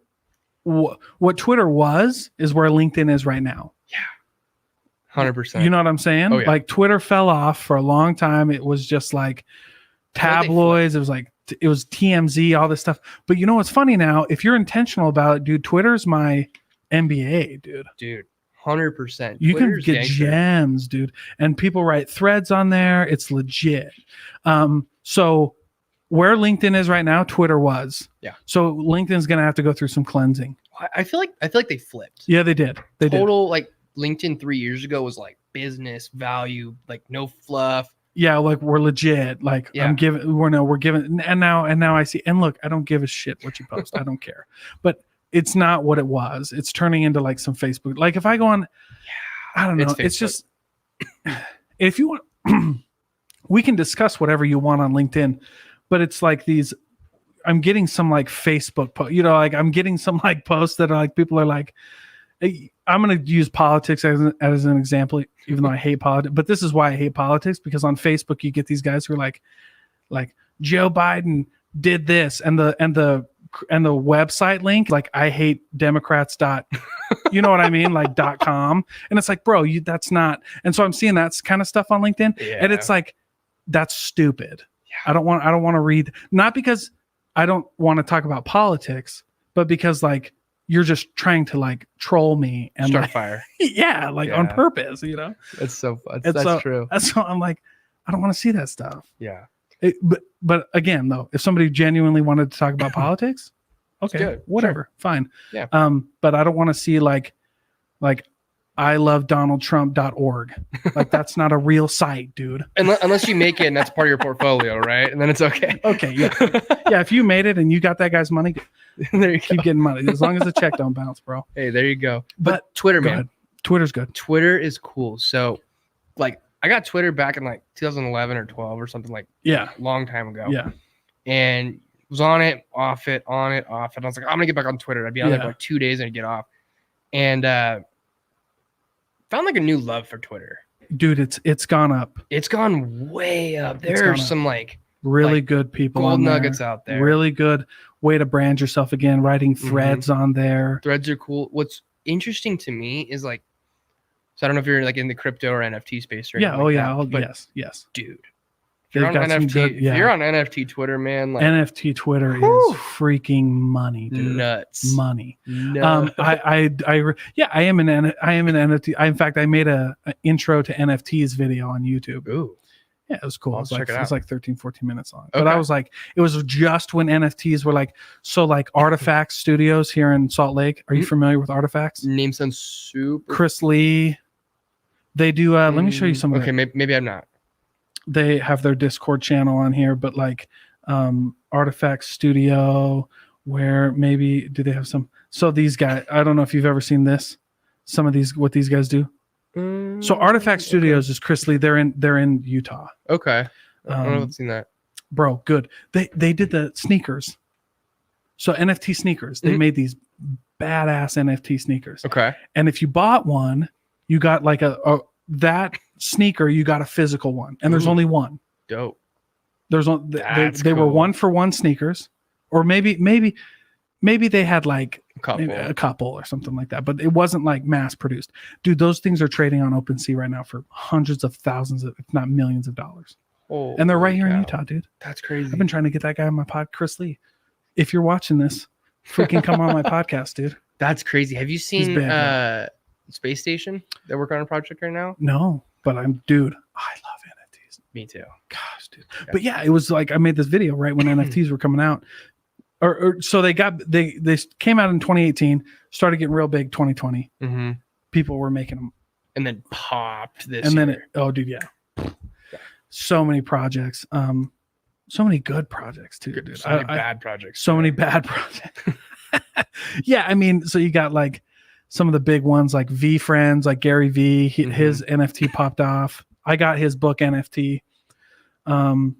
what Twitter was is where LinkedIn is right now. Yeah. 100%. You know what I'm saying? Oh, yeah. Like Twitter fell off for a long time. It was just like tabloids. It was TMZ, all this stuff. But you know what's funny now? If you're intentional about it, dude, Twitter's my MBA, dude. Dude, 100%. You can get gems, dude. And people write threads on there. It's legit. So where LinkedIn is right now, Twitter was. Yeah. So LinkedIn's gonna have to go through some cleansing. I feel like they flipped. Yeah, they did. Total like LinkedIn 3 years ago was like business value, like no fluff. Yeah, like we're legit. Like we're giving, and now I see. And look, I don't give a shit what you post. I don't care. But it's not what it was. It's turning into like some Facebook. Like if I go on, I don't know. It's just if you want, we can discuss whatever you want on LinkedIn. But it's like these. I'm getting some like Facebook post. You know, like I'm getting some like posts that are like people are like. I'm going to use politics as an example, even though I hate politics. But this is why I hate politics, because on Facebook you get these guys who are like Joe Biden did this, and the website link, like I hate Democrats. You know what I mean, like .com, and it's like, bro, that's not. And so I'm seeing that kind of stuff on LinkedIn, and it's like that's stupid. I don't want to read, not because I don't want to talk about politics, but because like you're just trying to like troll me and Start like, fire. yeah, like on Yeah. purpose, you know? That's so fun. And That's so- true. That's why I'm like, I don't want to see that stuff. Yeah. But again, though, if somebody genuinely wanted to talk about politics, okay, good. whatever, fine. Yeah. But I don't want to see like I love DonaldTrump.org. Like that's not a real site, dude. Unless you make it and that's part of your portfolio, right? And then it's okay. Okay, yeah. Yeah, if you made it and you got that guy's money, There you keep go. getting money. As long as the check don't bounce, bro. Hey, there you go. But But Twitter, Go man. ahead. Twitter's good. Twitter is cool. So, like, I got Twitter back in like 2011 or 12 or something, like Yeah. a long time ago. Yeah. And was on it, off it, on it, off it. I was like, I'm gonna get back on Twitter. I'd be on there Yeah. for like 2 days and I'd get off. And found like a new love for Twitter. Dude, it's gone up. It's gone way up. It's There are gone up. some like Really Like, good people gold on there. nuggets out there. Really good way to brand yourself again, writing Mhm. threads on there. Threads are cool. What's interesting to me is like, so I don't know if you're like in the crypto or NFT space or Yeah, anything oh like yeah, that, but yes. dude, if They've you're on got some NFT, good- if yeah. you're on NFT Twitter, man, like NFT Twitter Whew. is freaking money, dude. nuts. Money. No. I am an NFT. In fact, I made a intro to NFTs video on YouTube. Ooh. Yeah, it was cool. I'll It was like check it it was out. like 13, 14 minutes long. But Okay. I was like, it was just when NFTs were like, so like Artifact Studios here in Salt Lake. Are you Mhm. familiar with Artifacts? Name sounds super. Chris Lee. They do. Let me show you some. Okay, maybe I'm not. They have their Discord channel on here, but like Artifact Studio, where maybe do they have some? So these guys, I don't know if you've ever seen this. Some of these, what these guys do. So Artifact Studios is Chris Lee. They're in Utah, Okay. I don't know if Um, I've seen that. bro. Good. They did the sneakers. So NFT sneakers. They Mhm. made these badass NFT sneakers. Okay. And if you bought one, you got like that sneaker. You got a physical one, and there's Ooh. only one. Dope. There's That's they were cool. 1-for-1 sneakers, or maybe they had like Couple. maybe a couple or something like that, but it wasn't like mass produced. Dude, those things are trading on OpenSea right now for hundreds of thousands of, if not millions of dollars, and they're right here in Holy Utah, cow. dude. That's crazy. I've been trying to get that guy on my pod, Chris Lee. If you're watching this, freaking come on my podcast, dude. That's crazy. Have you seen bad, Space Station? They're working on a project right now. No, but dude, I love NFTs. Me too. Gosh, dude. Yeah. But yeah, it was like I made this video right when NFTs were coming out. Or so they came out in 2018, started getting real big 2020. Mm-hmm. People were making them. And then popped this. And then year. dude, yeah. So many projects. So many good projects too, dude. So many bad projects. So many bad projects. Yeah, I mean, so you got like some of the big ones like V Friends, like Gary V. His NFT popped off. I got his book NFT. Tom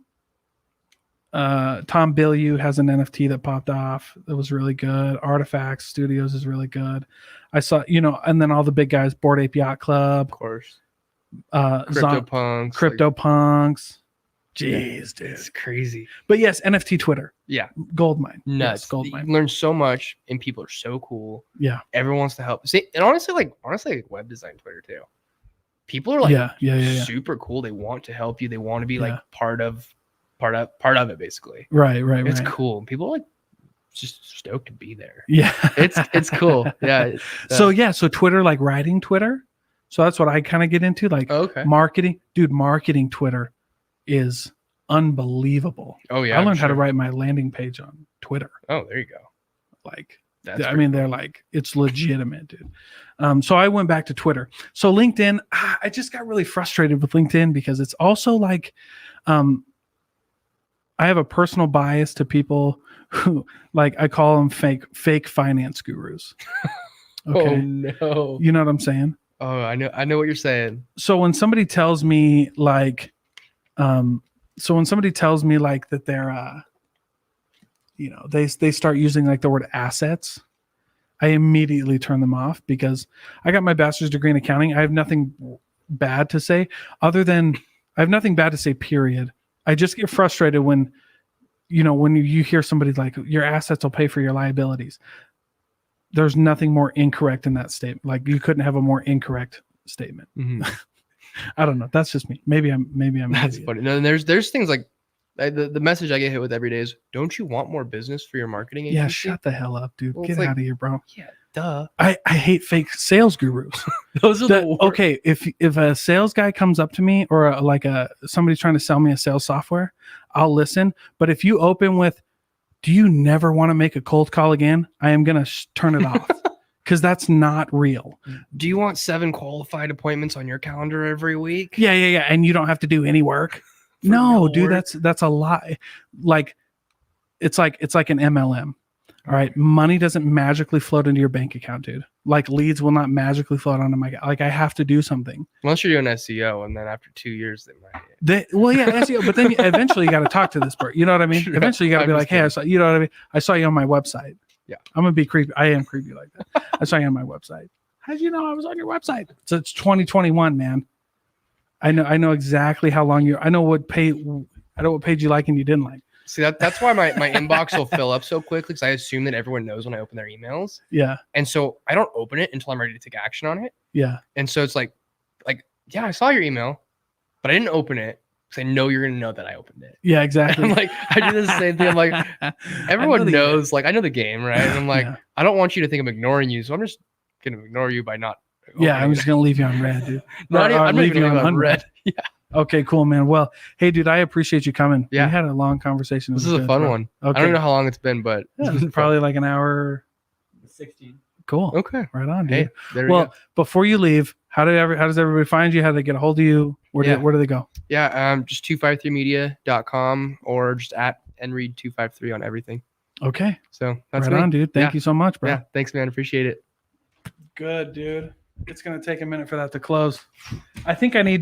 Bilyeu has an NFT that popped off. That was really good. Artifact Studios is really good. I saw, and then all the big guys, Bored Ape Yacht Club, Of course. CryptoPunks. CryptoPunks. Jeez, dude. It's crazy. But yes, NFT Twitter, Yeah. goldmine. Nuts. Yes, goldmine. You learn so much and people are so cool. Yeah. Everyone wants to help. See, and honestly, like web design Twitter too. People are like yeah. super cool. They want to help you. They want to be like Yeah. part of it basically. Right. It's cool. People are like just stoked to be there. Yeah. It's cool. Yeah. So Twitter, like writing Twitter. So that's what I kind of get into, like Okay. marketing. Dude, marketing Twitter is unbelievable. Oh yeah. I I'm learned how to sure. write my landing page on Twitter. Oh, there you go. Like, That's I mean, they're like, it's legitimate, dude. So I went back to Twitter. So LinkedIn, I just got really frustrated with LinkedIn because it's also like, I have a personal bias to people who, like, I call them fake finance gurus. Okay. Oh no. You know what I'm saying? Oh, I know what you're saying. So when somebody tells me that they're they start using like the word assets, I immediately turn them off because I got my bachelor's degree in accounting. I have nothing bad to say period. I just get frustrated when you hear somebody like your assets will pay for your liabilities. There's nothing more incorrect in that statement. Like you couldn't have a more incorrect statement. Mhm. I don't know. That's just me. Maybe I'm. That's an idiot. funny. No, and there's things like The message I get hit with every day is, don't you want more business for your marketing agency? Yeah, shut the hell up, dude. Well, Get it's like- out of here, bro. Yeah, duh. I hate fake sales gurus. Those are the worst. Okay, if a sales guy comes up to me or somebody's trying to sell me a sales software, I'll listen. But if you open with, do you never want to make a cold call again? I am going to turn it off because that's not real. Do you want 7 qualified appointments on your calendar every week? Yeah. And you don't have to do any work. For No, no dude, work? that's a lie. Like it's like an MLM. All right. Money doesn't magically float into your bank account, dude. Like leads will not magically float onto my, like I have to do something. Unless you're doing SEO, and then after 2 years, they might. SEO, but then eventually you got to talk to this person. You know what I mean? Sure. Eventually you got to be like, hey, you know what I mean? I saw you on my website. Yeah. I'm going to be creepy. I am creepy like that. I saw you on my website. How'd you know I was on your website? So it's 2021, man. I know exactly how long I know what page you like and you didn't like. See, that's why my inbox will fill up so quickly, because I assume that everyone knows when I open their emails. Yeah. And so I don't open it until I'm ready to take action on it. Yeah. And so it's like, yeah, I saw your email, but I didn't open it because I know you're going to know that I opened it. Yeah, exactly. I'm like, I do the same thing. I'm like, everyone knows, like, I know the game, right? And I'm like, Yeah. I don't want you to think I'm ignoring you, so I'm just going to ignore you by not. Yeah, I'm opening just it. going to leave you on red, dude. I'm not leave even you leaving on on red. Yeah. Okay, cool, man. Well, hey, dude, I appreciate you coming. Yeah. We had a long conversation. It This was is a good, fun bro. one. Okay. I don't even know how long it's been, but Yeah, it's been fun. probably like an hour. 16. Cool. Okay. Right on, dude. Hey, there we Well, go. before you leave, how does everybody find you? How do they get a hold of you? Where do they go? Yeah, just 253media.com or just at nread253 on everything. Okay. So that's Right me. on, dude. Thank Yeah. you so much, bro. Yeah, thanks, man. Appreciate it. Good, dude. It's going to take a minute for that to close. I think I need